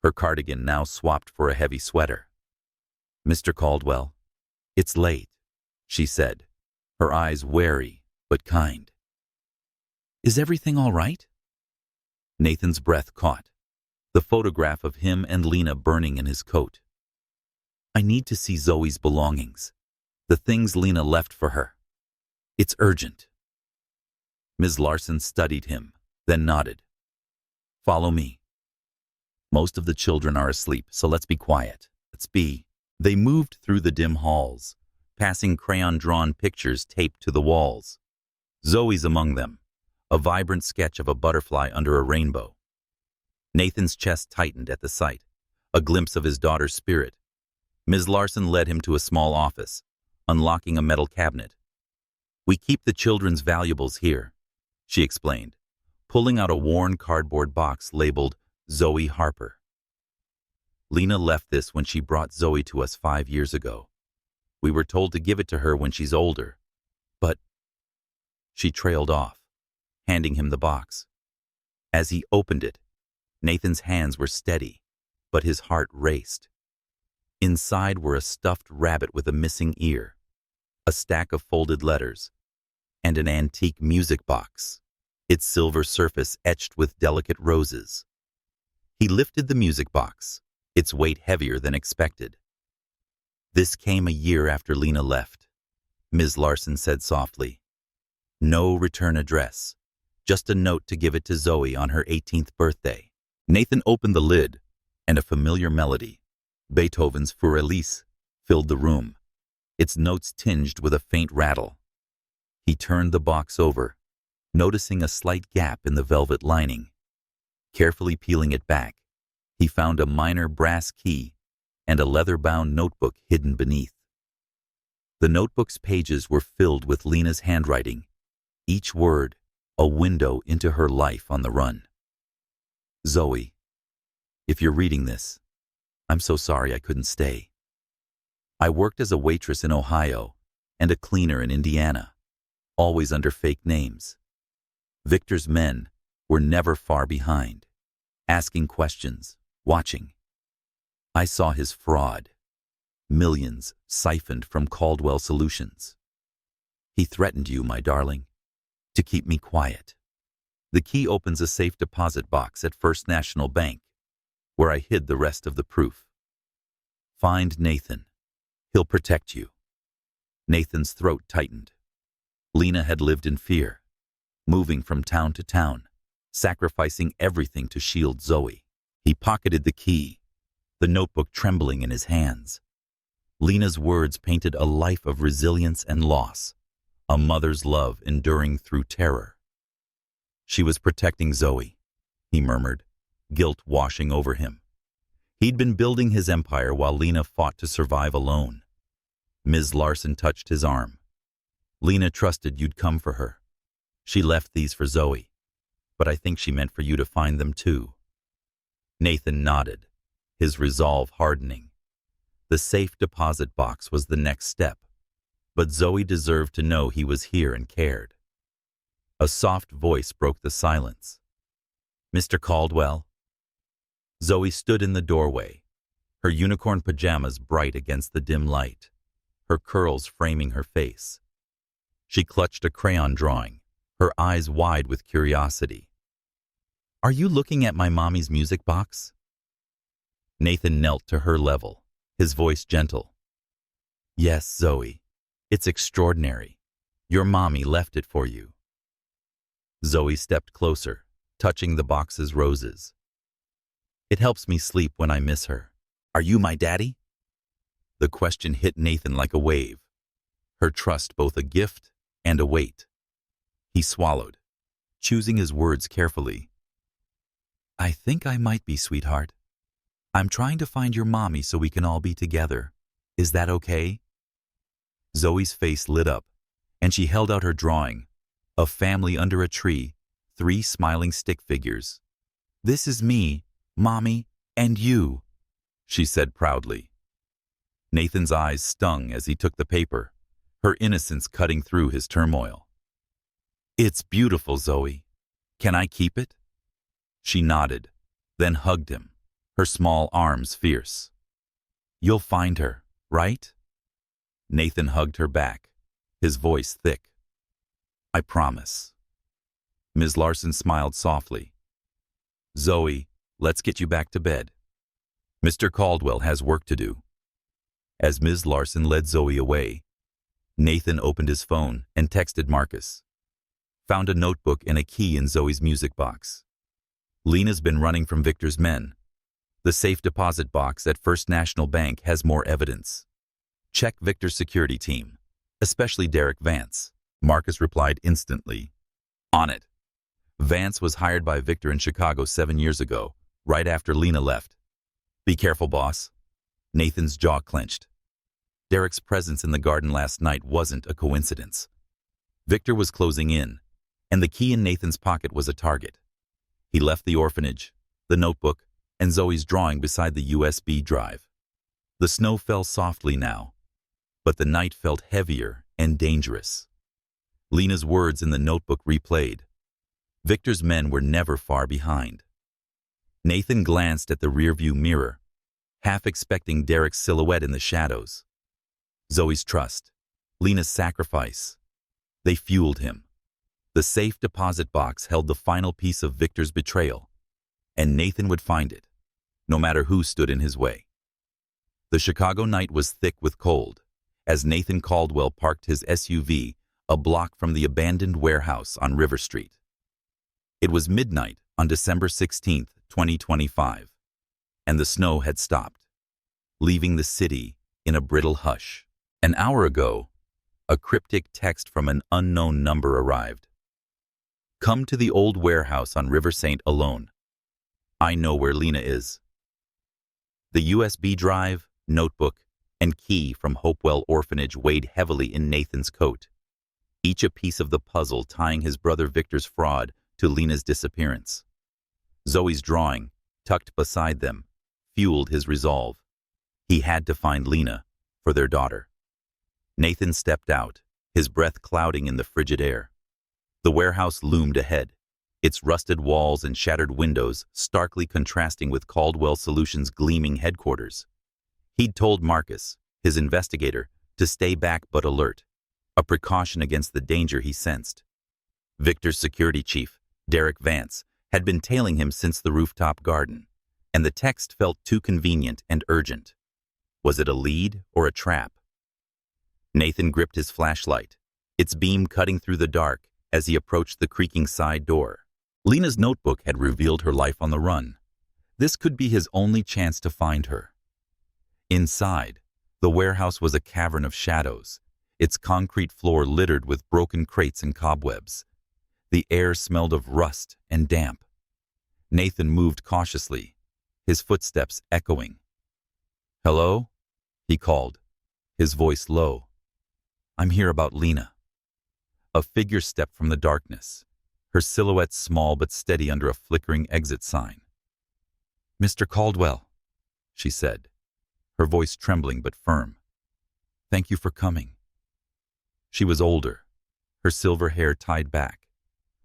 her cardigan now swapped for a heavy sweater. "Mr. Caldwell, it's late," she said, her eyes wary but kind. "Is everything all right?" Nathan's breath caught, the photograph of him and Lena burning in his coat. "I need to see Zoe's belongings. The things Lena left for her. It's urgent. Ms. Larson studied him, then nodded. Follow me. Most of the children are asleep, so let's be quiet. Let's be. They moved through the dim halls, passing crayon-drawn pictures taped to the walls. Zoe's among them, a vibrant sketch of a butterfly under a rainbow. Nathan's chest tightened at the sight, a glimpse of his daughter's spirit. Ms. Larson led him to a small office, unlocking a metal cabinet. We keep the children's valuables here, she explained, pulling out a worn cardboard box labeled Zoe Harper. Lena left this when she brought Zoe to us 5 years ago. We were told to give it to her when she's older, but she trailed off, handing him the box. As he opened it, Nathan's hands were steady, but his heart raced. Inside were a stuffed rabbit with a missing ear, a stack of folded letters, and an antique music box, its silver surface etched with delicate roses. He lifted the music box, its weight heavier than expected. This came a year after Lena left, Ms. Larson said softly. No return address, just a note to give it to Zoe on her 18th birthday. Nathan opened the lid, and a familiar melody, Beethoven's Für Elise, filled the room, its notes tinged with a faint rattle. He turned the box over, noticing a slight gap in the velvet lining. Carefully peeling it back, he found a minor brass key and a leather-bound notebook hidden beneath. The notebook's pages were filled with Lena's handwriting, each word a window into her life on the run. Zoe, if you're reading this, I'm so sorry I couldn't stay. I worked as a waitress in Ohio and a cleaner in Indiana, always under fake names. Victor's men were never far behind, asking questions, watching. I saw his fraud, millions siphoned from Caldwell Solutions. He threatened you, my darling, to keep me quiet. The key opens a safe deposit box at First National Bank, where I hid the rest of the proof. Find Nathan. He'll protect you. Nathan's throat tightened. Lena had lived in fear, moving from town to town, sacrificing everything to shield Zoe. He pocketed the key, the notebook trembling in his hands. Lena's words painted a life of resilience and loss, a mother's love enduring through terror. She was protecting Zoe, he murmured, guilt washing over him. He'd been building his empire while Lena fought to survive alone. Ms. Larson touched his arm. Lena trusted you'd come for her. She left these for Zoe, but I think she meant for you to find them too. Nathan nodded, his resolve hardening. The safe deposit box was the next step, but Zoe deserved to know he was here and cared. A soft voice broke the silence. Mr. Caldwell? Zoe stood in the doorway, her unicorn pajamas bright against the dim light, her curls framing her face. She clutched a crayon drawing, her eyes wide with curiosity. Are you looking at my mommy's music box? Nathan knelt to her level, his voice gentle. Yes, Zoe, it's extraordinary. Your mommy left it for you. Zoe stepped closer, touching the box's roses. It helps me sleep when I miss her. Are you my daddy? The question hit Nathan like a wave, her trust both a gift and a weight. He swallowed, choosing his words carefully. I think I might be, sweetheart. I'm trying to find your mommy so we can all be together. Is that okay? Zoe's face lit up, and she held out her drawing, a family under a tree, 3 smiling stick figures. This is me, Mommy, and you, she said proudly. Nathan's eyes stung as he took the paper, her innocence cutting through his turmoil. It's beautiful, Zoe. Can I keep it? She nodded, then hugged him, her small arms fierce. You'll find her, right? Nathan hugged her back, his voice thick. I promise. Ms. Larson smiled softly. Zoe, let's get you back to bed. Mr. Caldwell has work to do. As Ms. Larson led Zoe away, Nathan opened his phone and texted Marcus. Found a notebook and a key in Zoe's music box. Lena's been running from Victor's men. The safe deposit box at First National Bank has more evidence. Check Victor's security team, especially Derek Vance. Marcus replied instantly. On it. Vance was hired by Victor in Chicago 7 years ago, right after Lena left. Be careful, boss. Nathan's jaw clenched. Derek's presence in the garden last night wasn't a coincidence. Victor was closing in, and the key in Nathan's pocket was a target. He left the orphanage, the notebook, and Zoe's drawing beside the USB drive. The snow fell softly now, but the night felt heavier and dangerous. Lena's words in the notebook replayed. Victor's men were never far behind. Nathan glanced at the rearview mirror, half expecting Derek's silhouette in the shadows. Zoe's trust, Lena's sacrifice. They fueled him. The safe deposit box held the final piece of Victor's betrayal, and Nathan would find it, no matter who stood in his way. The Chicago night was thick with cold, as Nathan Caldwell parked his SUV a block from the abandoned warehouse on River Street. It was midnight on December 16, 2025, and the snow had stopped, leaving the city in a brittle hush. An hour ago, a cryptic text from an unknown number arrived. Come to the old warehouse on River St. alone. I know where Lena is. The USB drive, notebook, and key from Hopewell Orphanage weighed heavily in Nathan's coat, each a piece of the puzzle tying his brother Victor's fraud to Lena's disappearance. Zoe's drawing, tucked beside them, fueled his resolve. He had to find Lena for their daughter. Nathan stepped out, his breath clouding in the frigid air. The warehouse loomed ahead, its rusted walls and shattered windows starkly contrasting with Caldwell Solutions' gleaming headquarters. He'd told Marcus, his investigator, to stay back but alert, a precaution against the danger he sensed. Victor's security chief, Derek Vance, had been tailing him since the rooftop garden, and the text felt too convenient and urgent. Was it a lead or a trap? Nathan gripped his flashlight, its beam cutting through the dark as he approached the creaking side door. Lena's notebook had revealed her life on the run. This could be his only chance to find her. Inside, the warehouse was a cavern of shadows, its concrete floor littered with broken crates and cobwebs. The air smelled of rust and damp. Nathan moved cautiously, his footsteps echoing. "Hello?" he called, his voice low. "I'm here about Lena." A figure stepped from the darkness, her silhouette small but steady under a flickering exit sign. "Mr. Caldwell," she said, her voice trembling but firm. "Thank you for coming." She was older, her silver hair tied back,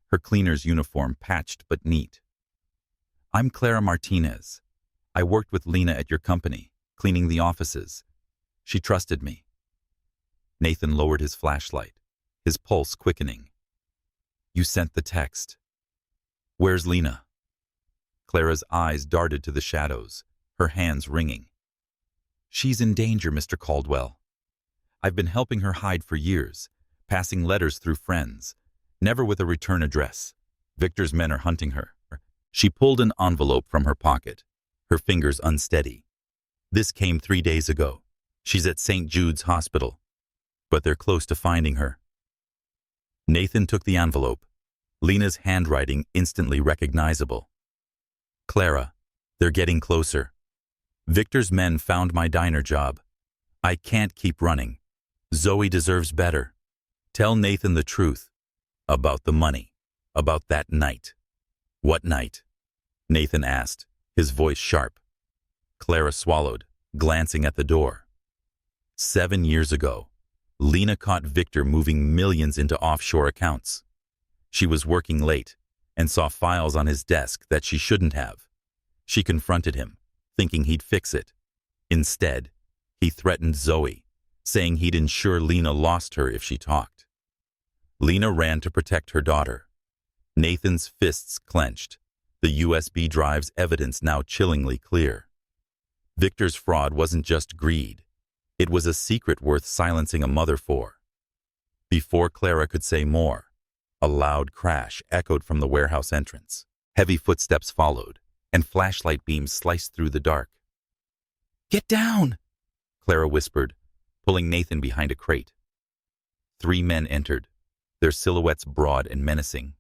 her cleaner's uniform patched but neat. "I'm Clara Martinez. I worked with Lena at your company, cleaning the offices. She trusted me." Nathan lowered his flashlight, his pulse quickening. "You sent the text. Where's Lena?" Clara's eyes darted to the shadows, her hands wringing. "She's in danger, Mr. Caldwell. I've been helping her hide for years, passing letters through friends, never with a return address. Victor's men are hunting her." She pulled an envelope from her pocket, her fingers unsteady. "This came 3 days ago. She's at St. Jude's Hospital, but they're close to finding her." Nathan took the envelope, Lena's handwriting instantly recognizable. "Clara, they're getting closer. Victor's men found my diner job. I can't keep running. Zoe deserves better. Tell Nathan the truth. About the money. About that night." "What night?" Nathan asked, his voice sharp. Clara swallowed, glancing at the door. 7 years ago, Lena caught Victor moving millions into offshore accounts. She was working late and saw files on his desk that she shouldn't have. She confronted him, thinking he'd fix it. Instead, he threatened Zoe, saying he'd ensure Lena lost her if she talked. Lena ran to protect her daughter. Nathan's fists clenched, the USB drive's evidence now chillingly clear. Victor's fraud wasn't just greed. It was a secret worth silencing a mother for. Before Clara could say more, a loud crash echoed from the warehouse entrance. Heavy footsteps followed, and flashlight beams sliced through the dark. "Get down!" Clara whispered, pulling Nathan behind a crate. 3 men entered, their silhouettes broad and menacing.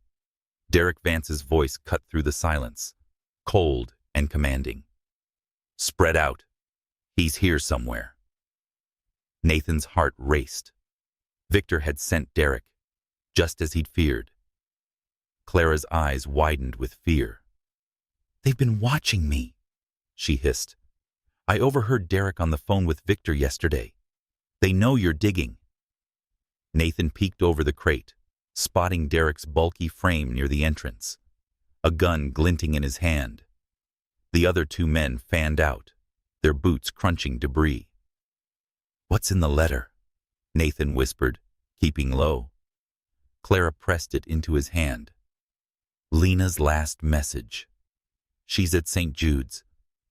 Derek Vance's voice cut through the silence, cold and commanding. "Spread out. He's here somewhere." Nathan's heart raced. Victor had sent Derek, just as he'd feared. Clara's eyes widened with fear. "They've been watching me," she hissed. "I overheard Derek on the phone with Victor yesterday. They know you're digging." Nathan peeked over the crate, spotting Derek's bulky frame near the entrance, a gun glinting in his hand. The other 2 men fanned out, their boots crunching debris. "What's in the letter?" Nathan whispered, keeping low. Clara pressed it into his hand. "Lena's last message. She's at St. Jude's,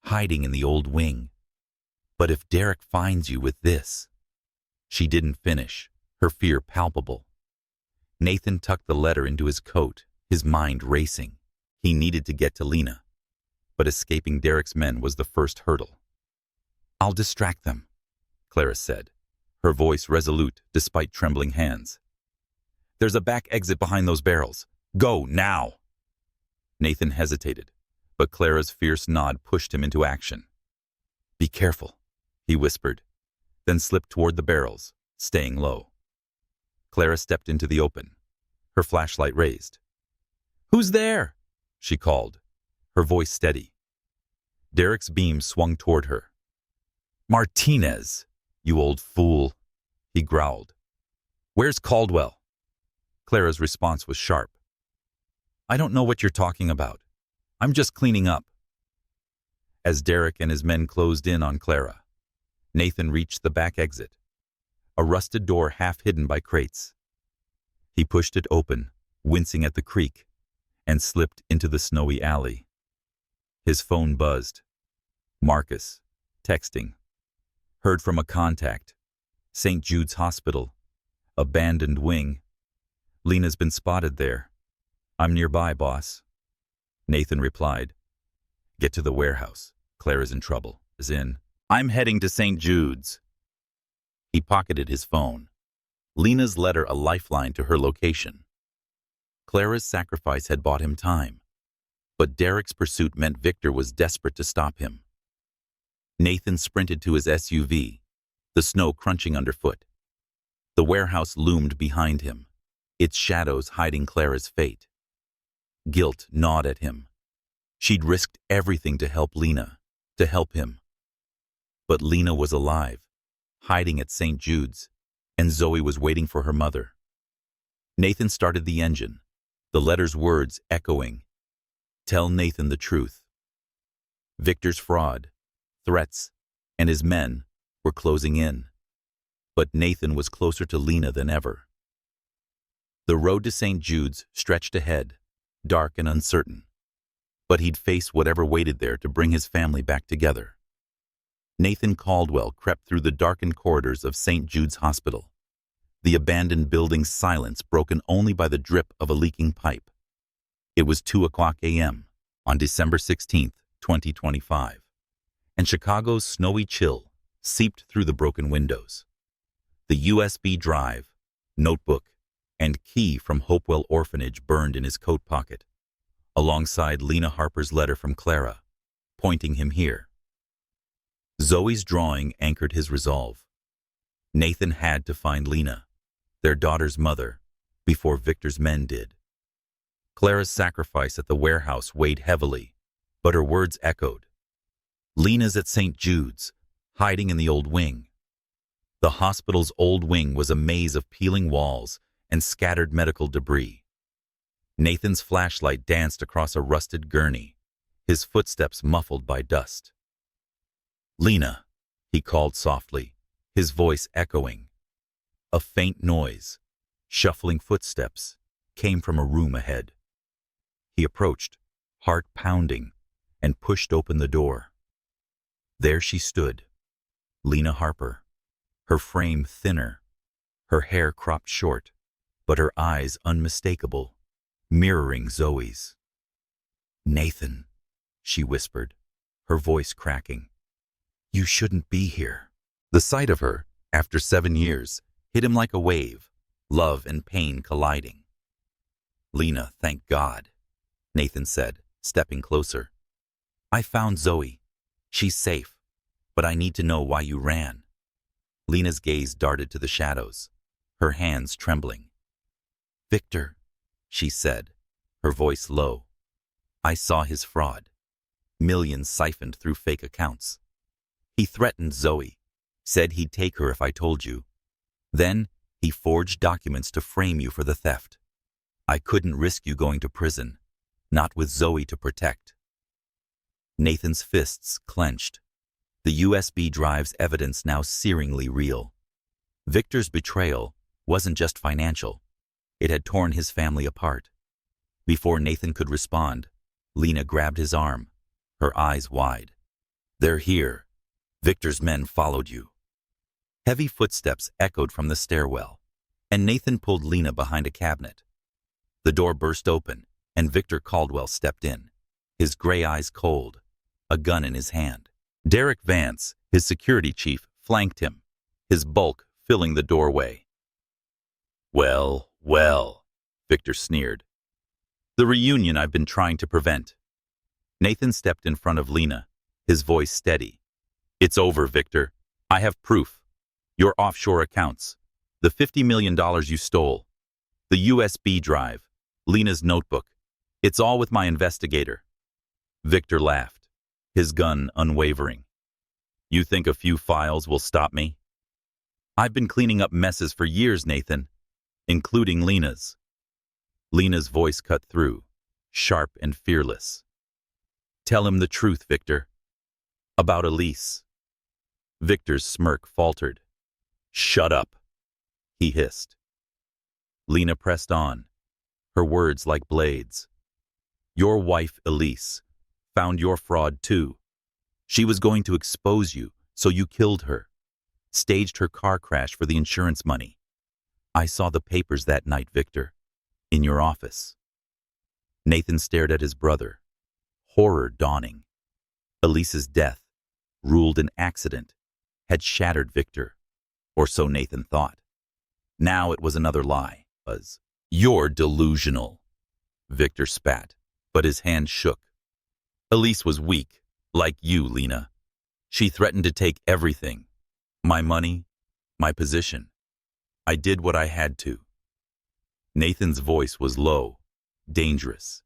hiding in the old wing. But if Derek finds you with this—" She didn't finish, her fear palpable. Nathan tucked the letter into his coat, his mind racing. He needed to get to Lena, but escaping Derek's men was the first hurdle. "I'll distract them," Clara said, her voice resolute despite trembling hands. "There's a back exit behind those barrels. Go, now!" Nathan hesitated, but Clara's fierce nod pushed him into action. "Be careful," he whispered, then slipped toward the barrels, staying low. Clara stepped into the open, her flashlight raised. "Who's there?" she called, her voice steady. Derek's beam swung toward her. "Martinez, you old fool," he growled. "Where's Caldwell?" Clara's response was sharp. "I don't know what you're talking about. I'm just cleaning up." As Derek and his men closed in on Clara, Nathan reached the back exit, a rusted door half hidden by crates. He pushed it open, wincing at the creak, and slipped into the snowy alley. His phone buzzed. Marcus, texting. "Heard from a contact. St. Jude's Hospital. Abandoned wing. Lena's been spotted there. I'm nearby, boss." Nathan replied. "Get to the warehouse. Clara's in trouble." As in, "I'm heading to St. Jude's." He pocketed his phone. Lena's letter a lifeline to her location. Clara's sacrifice had bought him time, but Derek's pursuit meant Victor was desperate to stop him. Nathan sprinted to his SUV, the snow crunching underfoot. The warehouse loomed behind him, its shadows hiding Clara's fate. Guilt gnawed at him. She'd risked everything to help Lena, to help him. But Lena was alive, hiding at St. Jude's, and Zoe was waiting for her mother. Nathan started the engine, the letter's words echoing. Tell Nathan the truth. Victor's fraud, threats, and his men were closing in. But Nathan was closer to Lena than ever. The road to St. Jude's stretched ahead, dark and uncertain. But he'd face whatever waited there to bring his family back together. Nathan Caldwell crept through the darkened corridors of St. Jude's Hospital, the abandoned building's silence broken only by the drip of a leaking pipe. It was 2:00 a.m. on December 16, 2025, and Chicago's snowy chill seeped through the broken windows. The USB drive, notebook, and key from Hopewell Orphanage burned in his coat pocket, alongside Lena Harper's letter from Clara, pointing him here. Zoe's drawing anchored his resolve. Nathan had to find Lena, their daughter's mother, before Victor's men did. Clara's sacrifice at the warehouse weighed heavily, but her words echoed. Lena's at St. Jude's, hiding in the old wing. The hospital's old wing was a maze of peeling walls and scattered medical debris. Nathan's flashlight danced across a rusted gurney, his footsteps muffled by dust. Lena, he called softly, his voice echoing. A faint noise, shuffling footsteps, came from a room ahead. He approached, heart pounding, and pushed open the door. There she stood, Lena Harper, her frame thinner, her hair cropped short, but her eyes unmistakable, mirroring Zoe's. "Nathan," she whispered, her voice cracking. "You shouldn't be here." The sight of her, after 7 years, hit him like a wave, love and pain colliding. "Lena, thank God," Nathan said, stepping closer. "I found Zoe. She's safe, but I need to know why you ran." Lena's gaze darted to the shadows, her hands trembling. "Victor," she said, her voice low. "I saw his fraud. Millions siphoned through fake accounts. He threatened Zoe, said he'd take her if I told you. Then he forged documents to frame you for the theft. I couldn't risk you going to prison, not with Zoe to protect." Nathan's fists clenched, the USB drive's evidence now searingly real. Victor's betrayal wasn't just financial. It had torn his family apart. Before Nathan could respond, Lena grabbed his arm, her eyes wide. "They're here. Victor's men followed you." Heavy footsteps echoed from the stairwell, and Nathan pulled Lena behind a cabinet. The door burst open, and Victor Caldwell stepped in, his gray eyes cold, a gun in his hand. Derek Vance, his security chief, flanked him, his bulk filling the doorway. "Well, well," Victor sneered. "The reunion I've been trying to prevent." Nathan stepped in front of Lena, his voice steady. "It's over, Victor. I have proof. Your offshore accounts, the $50 million you stole, the USB drive, Lena's notebook. It's all with my investigator." Victor laughed, his gun unwavering. "You think a few files will stop me? I've been cleaning up messes for years, Nathan, including Lena's." Lena's voice cut through, sharp and fearless. "Tell him the truth, Victor. About Elise." Victor's smirk faltered. "Shut up," he hissed. Lena pressed on, her words like blades. "Your wife, Elise, found your fraud too. She was going to expose you, so you killed her. Staged her car crash for the insurance money. I saw the papers that night, Victor, in your office." Nathan stared at his brother, horror dawning. Elise's death, ruled an accident, had shattered Victor, or so Nathan thought. Now it was another lie. "You're delusional," Victor spat, but his hand shook. "Elise was weak, like you, Lena. She threatened to take everything. My money, my position. I did what I had to." Nathan's voice was low, dangerous.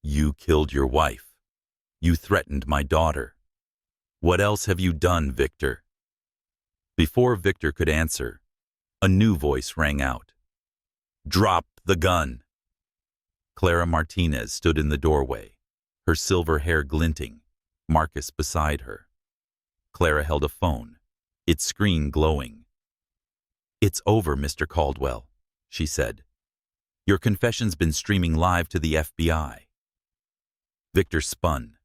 "You killed your wife. You threatened my daughter. What else have you done, Victor?" Before Victor could answer, a new voice rang out. "Drop the gun." Clara Martinez stood in the doorway, her silver hair glinting, Marcus beside her. Clara held a phone, its screen glowing. "It's over, Mr. Caldwell," she said. "Your confession's been streaming live to the FBI." Victor spun,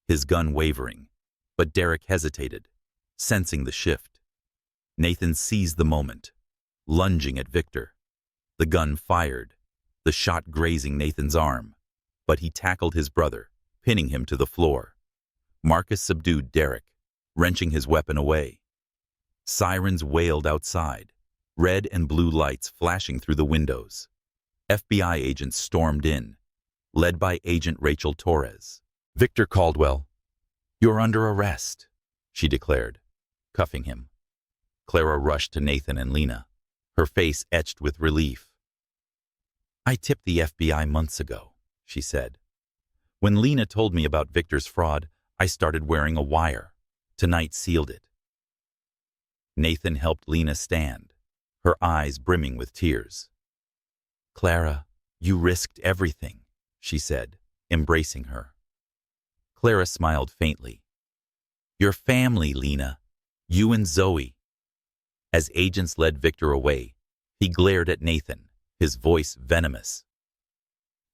his gun wavering, but Derek hesitated, sensing the shift. Nathan seized the moment, lunging at Victor. The gun fired, the shot grazing Nathan's arm, but he tackled his brother, pinning him to the floor. Marcus subdued Derek, wrenching his weapon away. Sirens wailed outside, red and blue lights flashing through the windows. FBI agents stormed in, led by Agent Rachel Torres. "Victor Caldwell, you're under arrest," she declared, cuffing him. Clara rushed to Nathan and Lena, her face etched with relief. "I tipped the FBI months ago," she said. "When Lena told me about Victor's fraud, I started wearing a wire. Tonight sealed it." Nathan helped Lena stand, her eyes brimming with tears. "Clara, you risked everything," she said, embracing her. Clara smiled faintly. "Your family, Lena. You and Zoe." As agents led Victor away, he glared at Nathan, his voice venomous.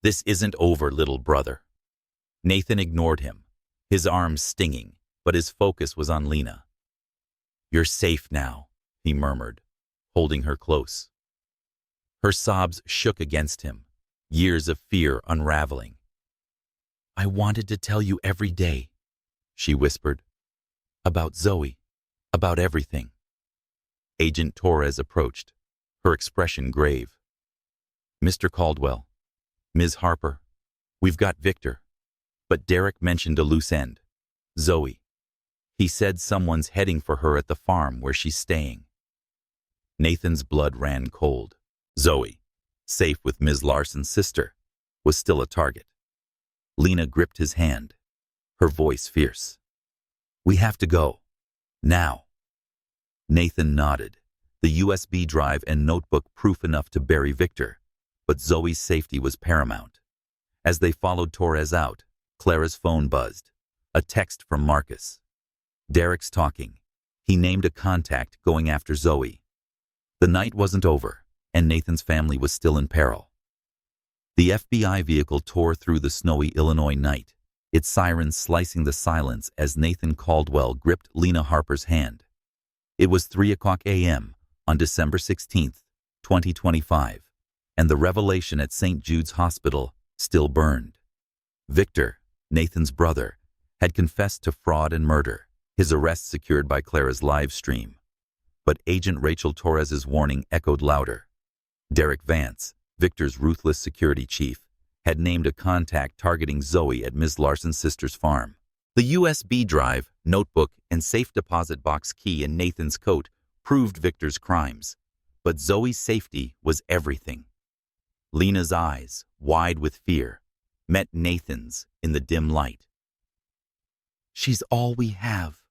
"This isn't over, little brother." Nathan ignored him, his arms stinging, but his focus was on Lena. "You're safe now," he murmured, holding her close. Her sobs shook against him, years of fear unraveling. "I wanted to tell you every day," she whispered. "About Zoe, about everything." Agent Torres approached, her expression grave. "Mr. Caldwell, Ms. Harper, we've got Victor." But Derek mentioned a loose end. Zoe. He said someone's heading for her at the farm where she's staying. Nathan's blood ran cold. Zoe, safe with Ms. Larson's sister, was still a target. Lena gripped his hand, her voice fierce. "We have to go. Now." Nathan nodded, the USB drive and notebook proof enough to bury Victor, but Zoe's safety was paramount. As they followed Torres out, Clara's phone buzzed. A text from Marcus. "Derek's talking. He named a contact going after Zoe." The night wasn't over, and Nathan's family was still in peril. The FBI vehicle tore through the snowy Illinois night, its sirens slicing the silence as Nathan Caldwell gripped Lena Harper's hand. It was 3:00 a.m. on December 16, 2025, and the revelation at St. Jude's Hospital still burned. Victor, Nathan's brother, had confessed to fraud and murder, his arrest secured by Clara's live stream. But Agent Rachel Torres's warning echoed louder. Derek Vance, Victor's ruthless security chief, had named a contact targeting Zoe at Ms. Larson's sister's farm. The USB drive, notebook, and safe deposit box key in Nathan's coat proved Victor's crimes, but Zoe's safety was everything. Lena's eyes, wide with fear, met Nathan's in the dim light. "She's all we have,"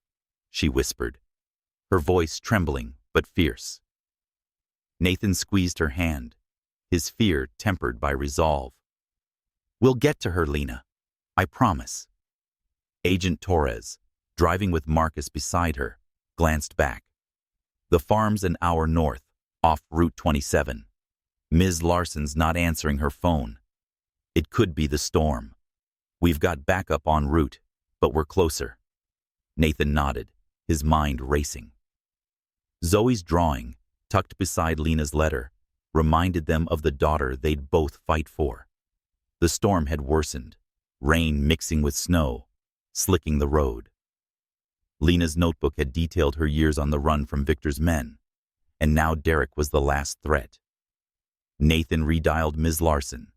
she whispered, her voice trembling but fierce. Nathan squeezed her hand, his fear tempered by resolve. "We'll get to her, Lena. I promise." Agent Torres, driving with Marcus beside her, glanced back. The farm's an hour north, off Route 27. Ms. Larson's not answering her phone. It could be the storm. "We've got backup en route, but we're closer." Nathan nodded, his mind racing. Zoe's drawing, tucked beside Lena's letter, reminded them of the daughter they'd both fight for. The storm had worsened, rain mixing with snow, slicking the road. Lena's notebook had detailed her years on the run from Victor's men, and now Derek was the last threat. Nathan redialed Ms. Larson,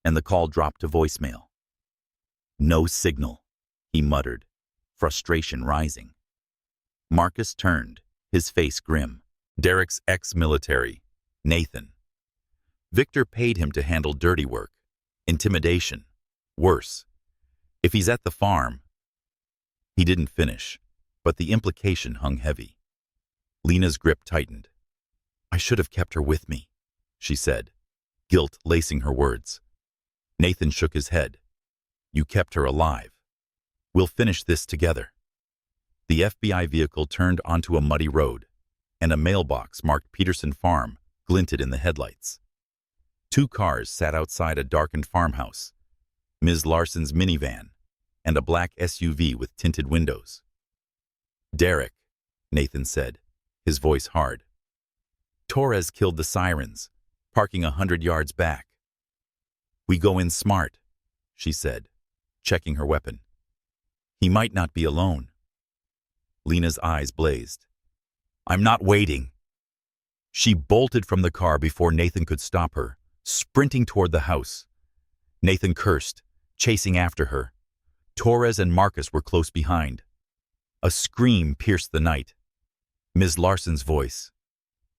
and the call dropped to voicemail. "No signal," he muttered, frustration rising. Marcus turned, his face grim. Derek's ex-military, Nathan. Victor paid him to handle dirty work, intimidation, worse. If he's at the farm. He didn't finish, but the implication hung heavy. Lena's grip tightened. "I should have kept her with me," she said, guilt lacing her words. Nathan shook his head. "You kept her alive. We'll finish this together." The FBI vehicle turned onto a muddy road, and a mailbox marked Peterson Farm glinted in the headlights. Two cars sat outside a darkened farmhouse, Ms. Larson's minivan, and a black SUV with tinted windows. "Derek," Nathan said, his voice hard. "Torres killed the sirens, parking 100 yards back." "We go in smart," she said, checking her weapon. "He might not be alone." Lena's eyes blazed. "I'm not waiting." She bolted from the car before Nathan could stop her, sprinting toward the house. Nathan cursed, chasing after her. Torres and Marcus were close behind. A scream pierced the night. Ms. Larson's voice.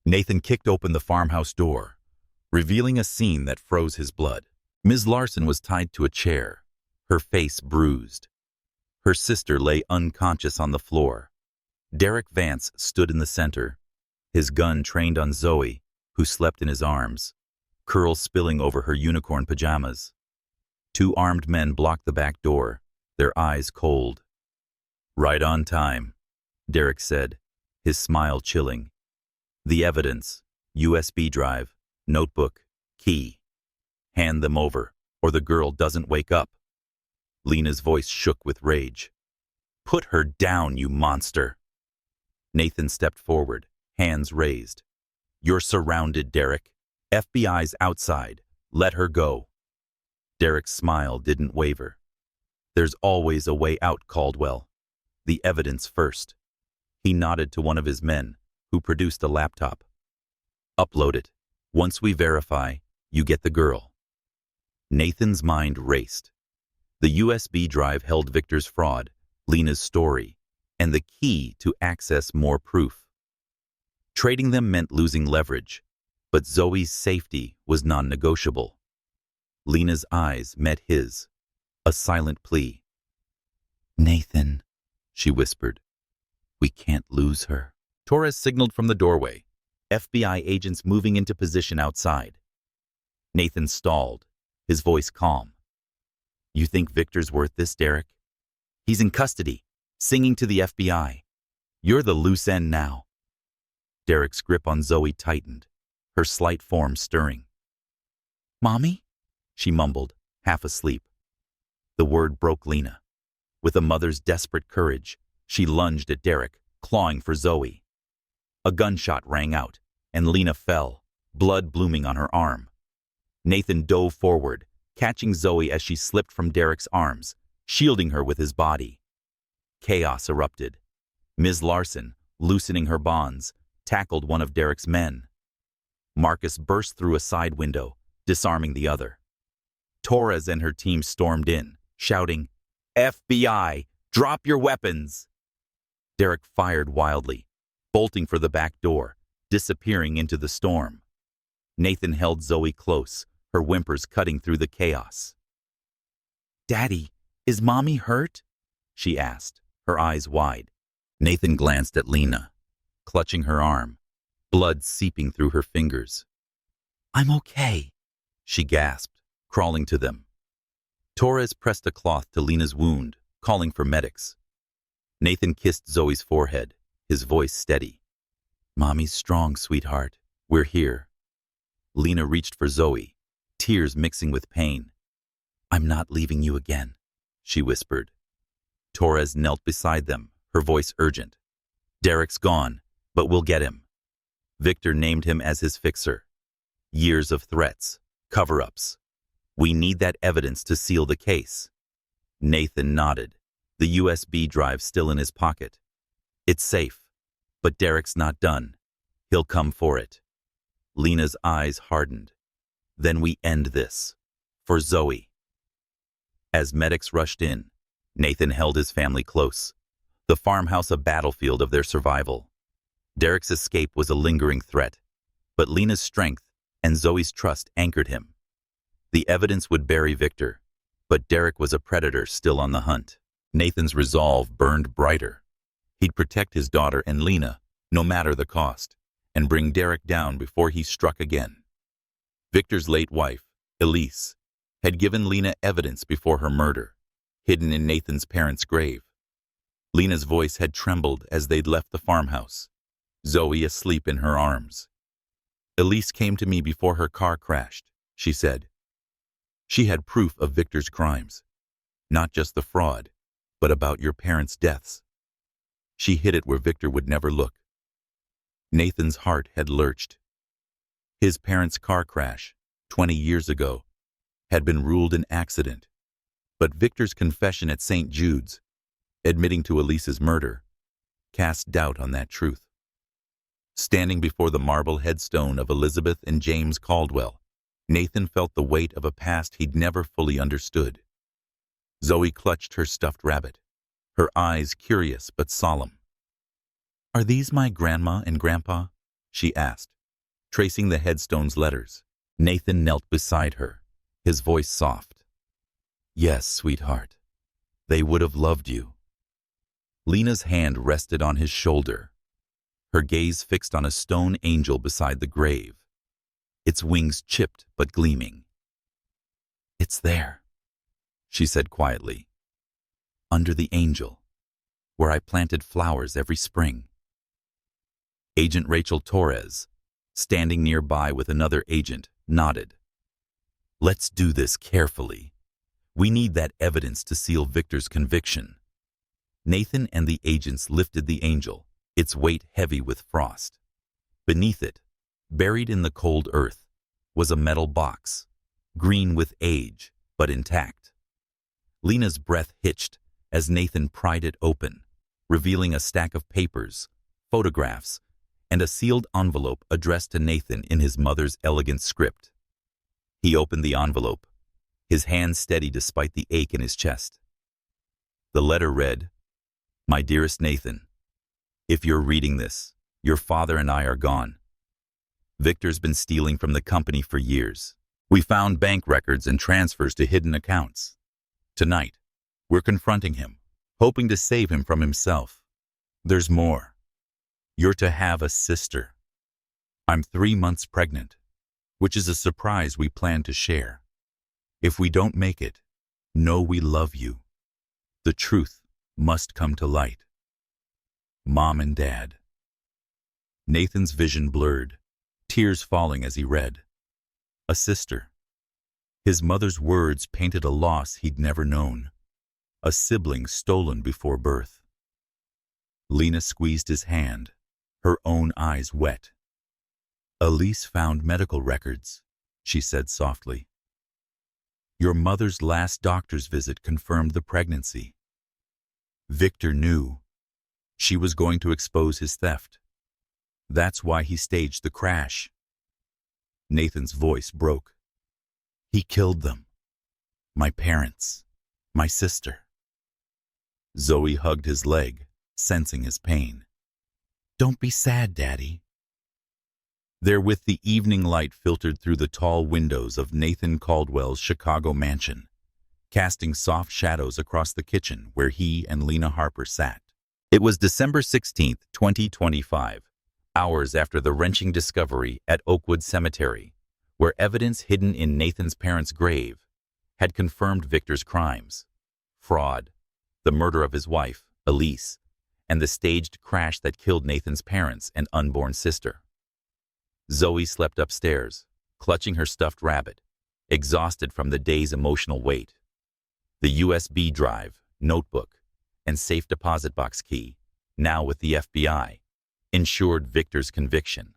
Nathan kicked open the farmhouse door, revealing a scene that froze his blood. Ms. Larson was tied to a chair, her face bruised. Her sister lay unconscious on the floor. Derek Vance stood in the center, his gun trained on Zoe, who slept in his arms, curls spilling over her unicorn pajamas. Two armed men blocked the back door, their eyes cold. "Right on time," Derek said, his smile chilling. "The evidence, USB drive, notebook, key. Hand them over, or the girl doesn't wake up." Lena's voice shook with rage. "Put her down, you monster." Nathan stepped forward, hands raised. "You're surrounded, Derek. FBI's outside. Let her go. Derek's smile didn't waver. There's always a way out, Caldwell. The evidence first. He nodded to one of his men, who produced a laptop. Upload it. Once we verify, you get the girl. Nathan's mind raced. The USB drive held Victor's fraud, Lena's story, and the key to access more proof. Trading them meant losing leverage, but Zoe's safety was non-negotiable. Lena's eyes met his, a silent plea. "Nathan," she whispered, "we can't lose her." Torres signaled from the doorway, FBI agents moving into position outside. Nathan stalled, his voice calm. "You think Victor's worth this, Derek? He's in custody, singing to the FBI. You're the loose end now." Derek's grip on Zoe tightened, her slight form stirring. "Mommy?" she mumbled, half asleep. The word broke Lena. With a mother's desperate courage, she lunged at Derek, clawing for Zoe. A gunshot rang out, and Lena fell, blood blooming on her arm. Nathan dove forward, catching Zoe as she slipped from Derek's arms, shielding her with his body. Chaos erupted. Ms. Larson, loosening her bonds, tackled one of Derek's men. Marcus burst through a side window, disarming the other. Torres and her team stormed in, shouting, "FBI, drop your weapons!" Derek fired wildly, bolting for the back door, disappearing into the storm. Nathan held Zoe close, her whimpers cutting through the chaos. "Daddy, is Mommy hurt?" she asked, her eyes wide. Nathan glanced at Lena, clutching her arm, blood seeping through her fingers. "I'm okay," she gasped, crawling to them. Torres pressed a cloth to Lena's wound, calling for medics. Nathan kissed Zoe's forehead, his voice steady. "Mommy's strong, sweetheart. We're here." Lena reached for Zoe, tears mixing with pain. "I'm not leaving you again," she whispered. Torres knelt beside them, her voice urgent. "Derek's gone, but we'll get him." Victor named him as his fixer. Years of threats, cover-ups. "We need that evidence to seal the case." Nathan nodded, the USB drive still in his pocket. "It's safe, but Derek's not done. He'll come for it." Lena's eyes hardened. "Then we end this. For Zoe." As medics rushed in, Nathan held his family close, the farmhouse a battlefield of their survival. Derek's escape was a lingering threat, but Lena's strength and Zoe's trust anchored him. The evidence would bury Victor, but Derek was a predator still on the hunt. Nathan's resolve burned brighter. He'd protect his daughter and Lena, no matter the cost, and bring Derek down before he struck again. Victor's late wife, Elise, had given Lena evidence before her murder, hidden in Nathan's parents' grave. Lena's voice had trembled as they'd left the farmhouse, Zoe asleep in her arms. "Elise came to me before her car crashed," she said. "She had proof of Victor's crimes, not just the fraud, but about your parents' deaths. She hid it where Victor would never look." Nathan's heart had lurched. His parents' car crash, 20 years ago, had been ruled an accident, but Victor's confession at St. Jude's, admitting to Elise's murder, cast doubt on that truth. Standing before the marble headstone of Elizabeth and James Caldwell, Nathan felt the weight of a past he'd never fully understood. Zoe clutched her stuffed rabbit, her eyes curious but solemn. "Are these my grandma and grandpa?" she asked, tracing the headstone's letters. Nathan knelt beside her, his voice soft. "Yes, sweetheart. They would have loved you." Lena's hand rested on his shoulder, her gaze fixed on a stone angel beside the grave, its wings chipped but gleaming. "It's there," she said quietly, "under the angel, where I planted flowers every spring." Agent Rachel Torres, standing nearby with another agent, nodded. "Let's do this carefully. We need that evidence to seal Victor's conviction." Nathan and the agents lifted the angel, its weight heavy with frost. Beneath it, buried in the cold earth, was a metal box, green with age, but intact. Lena's breath hitched as Nathan pried it open, revealing a stack of papers, photographs, and a sealed envelope addressed to Nathan in his mother's elegant script. He opened the envelope, his hand steady despite the ache in his chest. The letter read, "My dearest Nathan, if you're reading this, your father and I are gone. Victor's been stealing from the company for years. We found bank records and transfers to hidden accounts. Tonight, we're confronting him, hoping to save him from himself. There's more. You're to have a sister. I'm 3 months pregnant, which is a surprise we plan to share. If we don't make it, know we love you. The truth must come to light. Mom and Dad." Nathan's vision blurred, tears falling as he read. A sister. His mother's words painted a loss he'd never known, a sibling stolen before birth. Lena squeezed his hand, her own eyes wet. "Elise found medical records," she said softly. "Your mother's last doctor's visit confirmed the pregnancy. Victor knew. She was going to expose his theft. That's why he staged the crash." Nathan's voice broke. "He killed them. My parents. My sister." Zoe hugged his leg, sensing his pain. "Don't be sad, Daddy." Therewith the evening light filtered through the tall windows of Nathan Caldwell's Chicago mansion, casting soft shadows across the kitchen where he and Lena Harper sat. It was December 16th, 2025, hours after the wrenching discovery at Oakwood Cemetery, where evidence hidden in Nathan's parents' grave had confirmed Victor's crimes: fraud, the murder of his wife, Elise, and the staged crash that killed Nathan's parents and unborn sister. Zoe slept upstairs, clutching her stuffed rabbit, exhausted from the day's emotional weight. The USB drive, notebook, and safe deposit box key, now with the FBI, ensured Victor's conviction.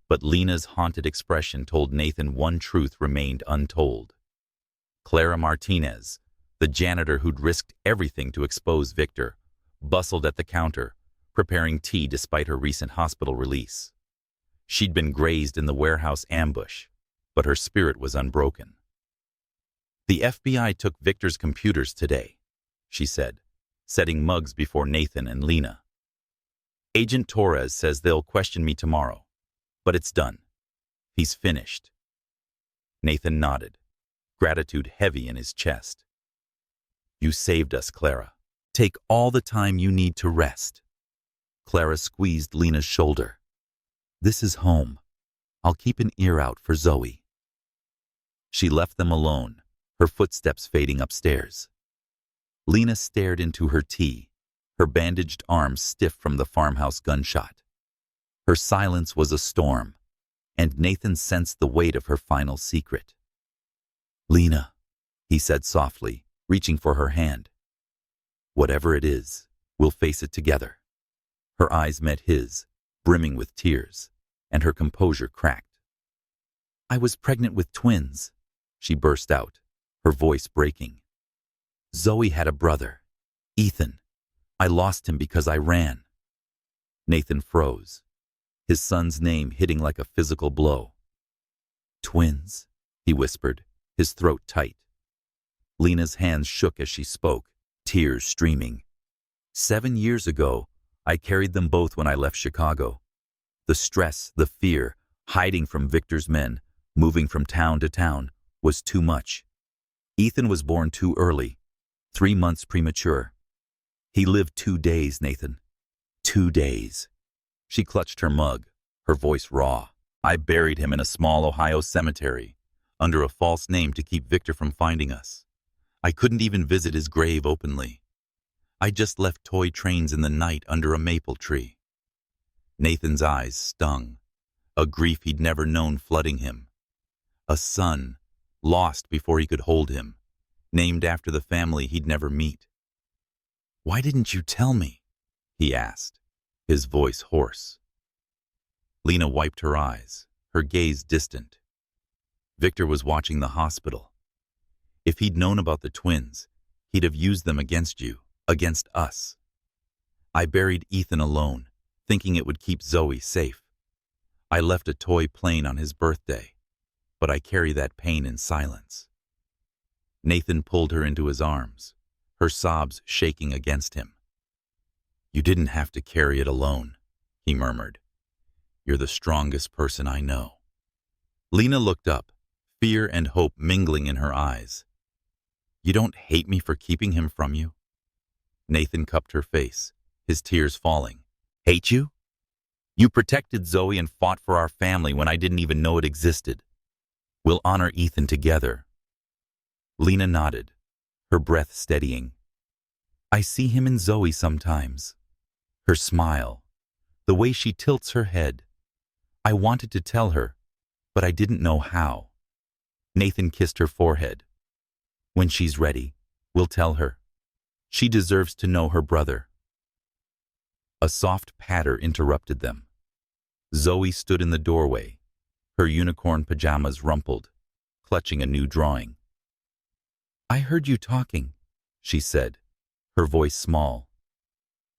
But Lena's haunted expression told Nathan one truth remained untold. Clara Martinez, the janitor who'd risked everything to expose Victor, bustled at the counter, preparing tea despite her recent hospital release. She'd been grazed in the warehouse ambush, but her spirit was unbroken. "The FBI took Victor's computers today," she said, setting mugs before Nathan and Lena. "Agent Torres says they'll question me tomorrow, but it's done. He's finished." Nathan nodded, gratitude heavy in his chest. "You saved us, Clara. Take all the time you need to rest." Clara squeezed Lena's shoulder. "This is home. I'll keep an ear out for Zoe." She left them alone, her footsteps fading upstairs. Lena stared into her tea, her bandaged arms stiff from the farmhouse gunshot. Her silence was a storm, and Nathan sensed the weight of her final secret. "Lena," he said softly, reaching for her hand. "Whatever it is, we'll face it together." Her eyes met his, brimming with tears, and her composure cracked. "I was pregnant with twins," she burst out, her voice breaking. "Zoe had a brother, Ethan. I lost him because I ran." Nathan froze, his son's name hitting like a physical blow. "Twins," he whispered, his throat tight. Lena's hands shook as she spoke, tears streaming. "7 years ago, I carried them both when I left Chicago. The stress, the fear, hiding from Victor's men, moving from town to town, was too much. Ethan was born too early, 3 months premature. He lived 2 days, Nathan. 2 days." She clutched her mug, her voice raw. "I buried him in a small Ohio cemetery, under a false name to keep Victor from finding us. I couldn't even visit his grave openly. I just left toy trains in the night under a maple tree." Nathan's eyes stung, a grief he'd never known flooding him. A son, lost before he could hold him, named after the family he'd never meet. "Why didn't you tell me?" he asked, his voice hoarse. Lena wiped her eyes, her gaze distant. Victor was watching the hospital. If he'd known about the twins, he'd have used them against you, against us. I buried Ethan alone, thinking it would keep Zoe safe. I left a toy plane on his birthday, but I carry that pain in silence. Nathan pulled her into his arms, her sobs shaking against him. You didn't have to carry it alone, he murmured. You're the strongest person I know. Lena looked up, fear and hope mingling in her eyes. You don't hate me for keeping him from you? Nathan cupped her face, his tears falling. Hate you? You protected Zoe and fought for our family when I didn't even know it existed. We'll honor Ethan together. Lena nodded, her breath steadying. I see him in Zoe sometimes. Her smile, the way she tilts her head. I wanted to tell her, but I didn't know how. Nathan kissed her forehead. When she's ready, we'll tell her. She deserves to know her brother. A soft patter interrupted them. Zoe stood in the doorway, her unicorn pajamas rumpled, clutching a new drawing. I heard you talking, she said, her voice small.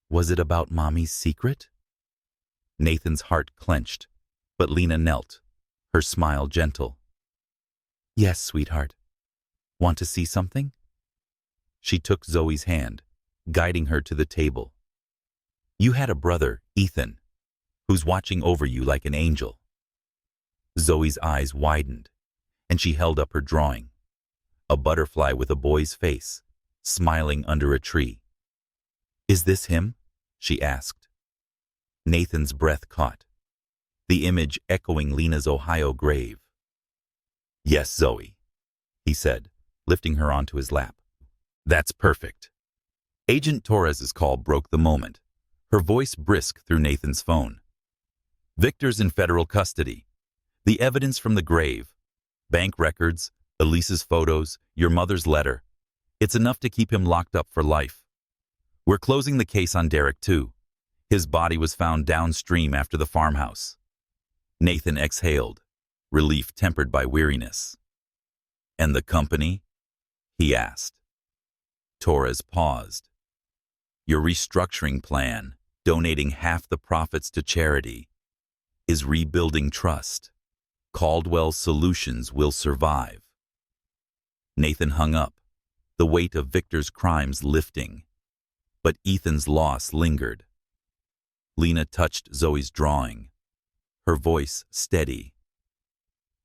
Was it about Mommy's secret? Nathan's heart clenched, but Lena knelt, her smile gentle. Yes, sweetheart. Want to see something? She took Zoe's hand, guiding her to the table. You had a brother, Ethan, who's watching over you like an angel. Zoe's eyes widened, and she held up her drawing, a butterfly with a boy's face, smiling under a tree. Is this him? She asked. Nathan's breath caught, the image echoing Lena's Ohio grave. Yes, Zoe, he said, lifting her onto his lap. That's perfect. Agent Torres's call broke the moment, her voice brisk through Nathan's phone. Victor's in federal custody. The evidence from the grave, bank records, Elise's photos, your mother's letter. It's enough to keep him locked up for life. We're closing the case on Derek, too. His body was found downstream after the farmhouse. Nathan exhaled, relief tempered by weariness. And the company? He asked. Torres paused. Your restructuring plan, donating half the profits to charity, is rebuilding trust. Caldwell Solutions will survive. Nathan hung up, the weight of Victor's crimes lifting. But Ethan's loss lingered. Lena touched Zoe's drawing, her voice steady.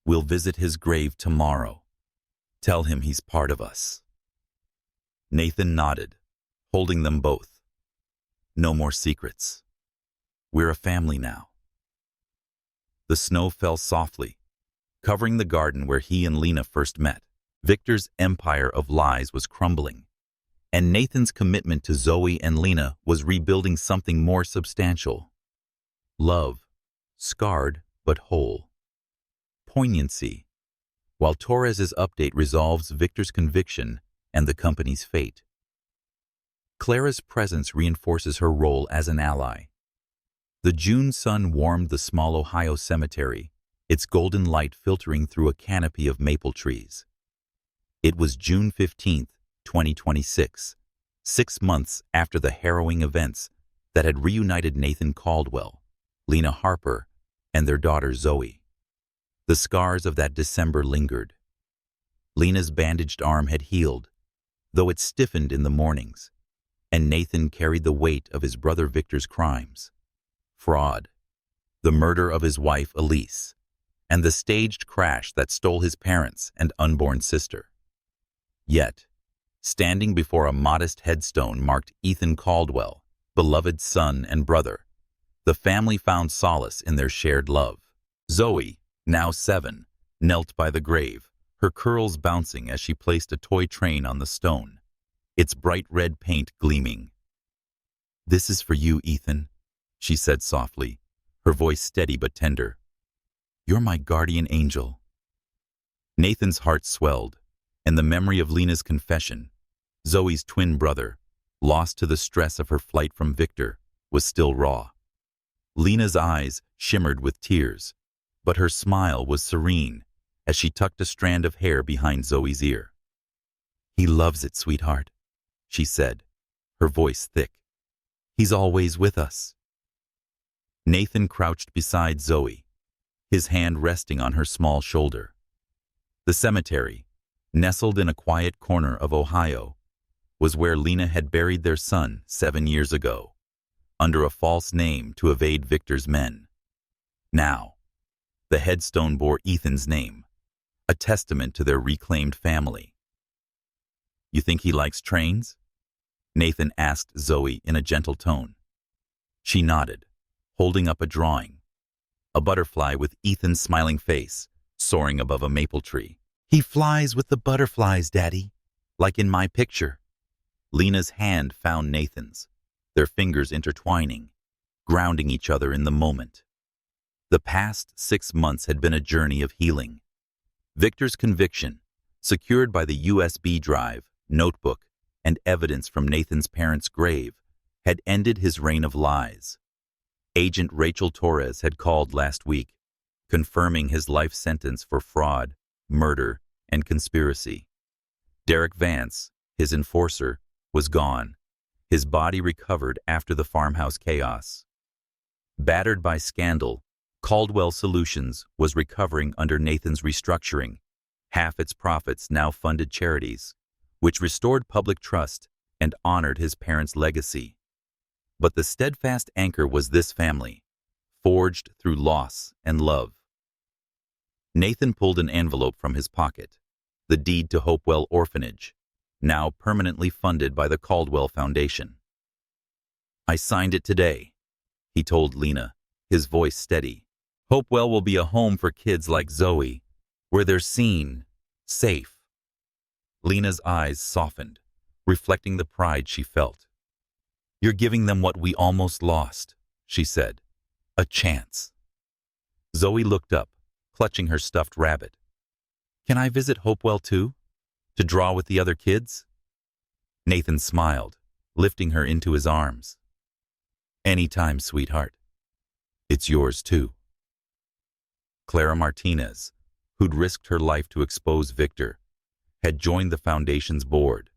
We'll visit his grave tomorrow. Tell him he's part of us. Nathan nodded, holding them both. No more secrets. We're a family now. The snow fell softly, covering the garden where he and Lena first met. Victor's empire of lies was crumbling, and Nathan's commitment to Zoe and Lena was rebuilding something more substantial. Love, scarred but whole. Poignancy, while Torres's update resolves Victor's conviction and the company's fate. Clara's presence reinforces her role as an ally. The June sun warmed the small Ohio cemetery, its golden light filtering through a canopy of maple trees. It was June 15th, 2026, 6 months after the harrowing events that had reunited Nathan Caldwell, Lena Harper, and their daughter Zoe. The scars of that December lingered. Lena's bandaged arm had healed, though it stiffened in the mornings, and Nathan carried the weight of his brother Victor's crimes. Fraud, the murder of his wife Elise, and the staged crash that stole his parents and unborn sister. Yet, standing before a modest headstone marked Ethan Caldwell, beloved son and brother, the family found solace in their shared love. Zoe, now 7, knelt by the grave, her curls bouncing as she placed a toy train on the stone, its bright red paint gleaming. This is for you, Ethan, she said softly, her voice steady but tender. You're my guardian angel. Nathan's heart swelled, and the memory of Lena's confession, Zoe's twin brother, lost to the stress of her flight from Victor, was still raw. Lena's eyes shimmered with tears, but her smile was serene, as she tucked a strand of hair behind Zoe's ear. "He loves it, sweetheart," she said, her voice thick. "He's always with us." Nathan crouched beside Zoe, his hand resting on her small shoulder. The cemetery, nestled in a quiet corner of Ohio, was where Lena had buried their son 7 years ago, under a false name to evade Victor's men. Now, the headstone bore Ethan's name, a testament to their reclaimed family. "You think he likes trains?" Nathan asked Zoe in a gentle tone. She nodded, holding up a drawing, a butterfly with Ethan's smiling face soaring above a maple tree. "He flies with the butterflies, Daddy, like in my picture." Lena's hand found Nathan's, their fingers intertwining, grounding each other in the moment. The past 6 months had been a journey of healing. Victor's conviction, secured by the USB drive, notebook, and evidence from Nathan's parents' grave, had ended his reign of lies. Agent Rachel Torres had called last week, confirming his life sentence for fraud, murder, and conspiracy. Derek Vance, his enforcer, was gone, his body recovered after the farmhouse chaos. Battered by scandal, Caldwell Solutions was recovering under Nathan's restructuring. Half its profits now funded charities, which restored public trust and honored his parents' legacy. But the steadfast anchor was this family, forged through loss and love. Nathan pulled an envelope from his pocket, the deed to Hopewell Orphanage, now permanently funded by the Caldwell Foundation. "I signed it today," he told Lena, his voice steady. "Hopewell will be a home for kids like Zoe, where they're seen, safe." Lena's eyes softened, reflecting the pride she felt. "You're giving them what we almost lost," she said. "A chance." Zoe looked up, clutching her stuffed rabbit. "Can I visit Hopewell too? To draw with the other kids?" Nathan smiled, lifting her into his arms. "Anytime, sweetheart. It's yours too." Clara Martinez, who'd risked her life to expose Victor, had joined the Foundation's board,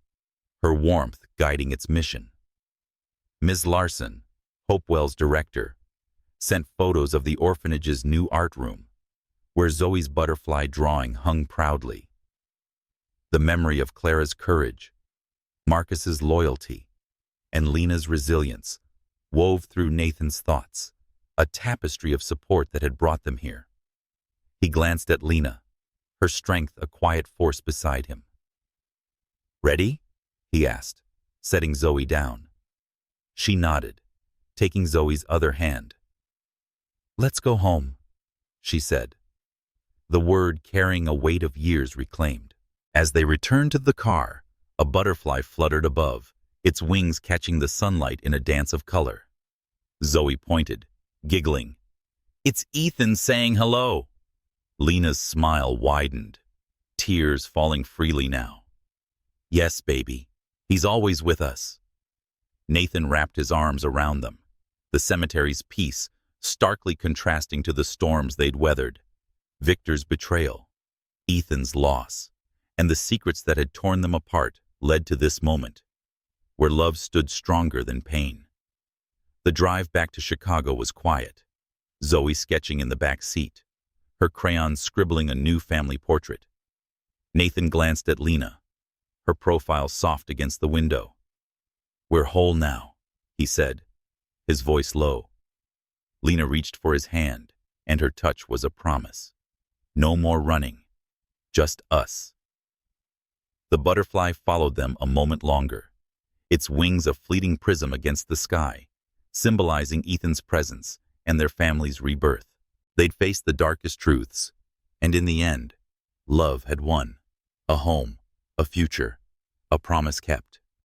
her warmth guiding its mission. Ms. Larson, Hopewell's director, sent photos of the orphanage's new art room, where Zoe's butterfly drawing hung proudly. The memory of Clara's courage, Marcus's loyalty, and Lena's resilience wove through Nathan's thoughts, a tapestry of support that had brought them here. He glanced at Lena, her strength a quiet force beside him. "Ready?" he asked, setting Zoe down. She nodded, taking Zoe's other hand. "Let's go home," she said, the word carrying a weight of years reclaimed. As they returned to the car, a butterfly fluttered above, its wings catching the sunlight in a dance of color. Zoe pointed, giggling. "It's Ethan saying hello." Lena's smile widened, tears falling freely now. "Yes, baby. He's always with us." Nathan wrapped his arms around them, the cemetery's peace starkly contrasting to the storms they'd weathered. Victor's betrayal, Ethan's loss, and the secrets that had torn them apart led to this moment, where love stood stronger than pain. The drive back to Chicago was quiet, Zoe sketching in the back seat, her crayons scribbling a new family portrait. Nathan glanced at Lena, her profile soft against the window. "We're whole now," he said, his voice low. Lena reached for his hand, and her touch was a promise. No more running, just us. The butterfly followed them a moment longer, its wings a fleeting prism against the sky, symbolizing Ethan's presence and their family's rebirth. They'd faced the darkest truths, and in the end, love had won. A home, a future, a promise kept.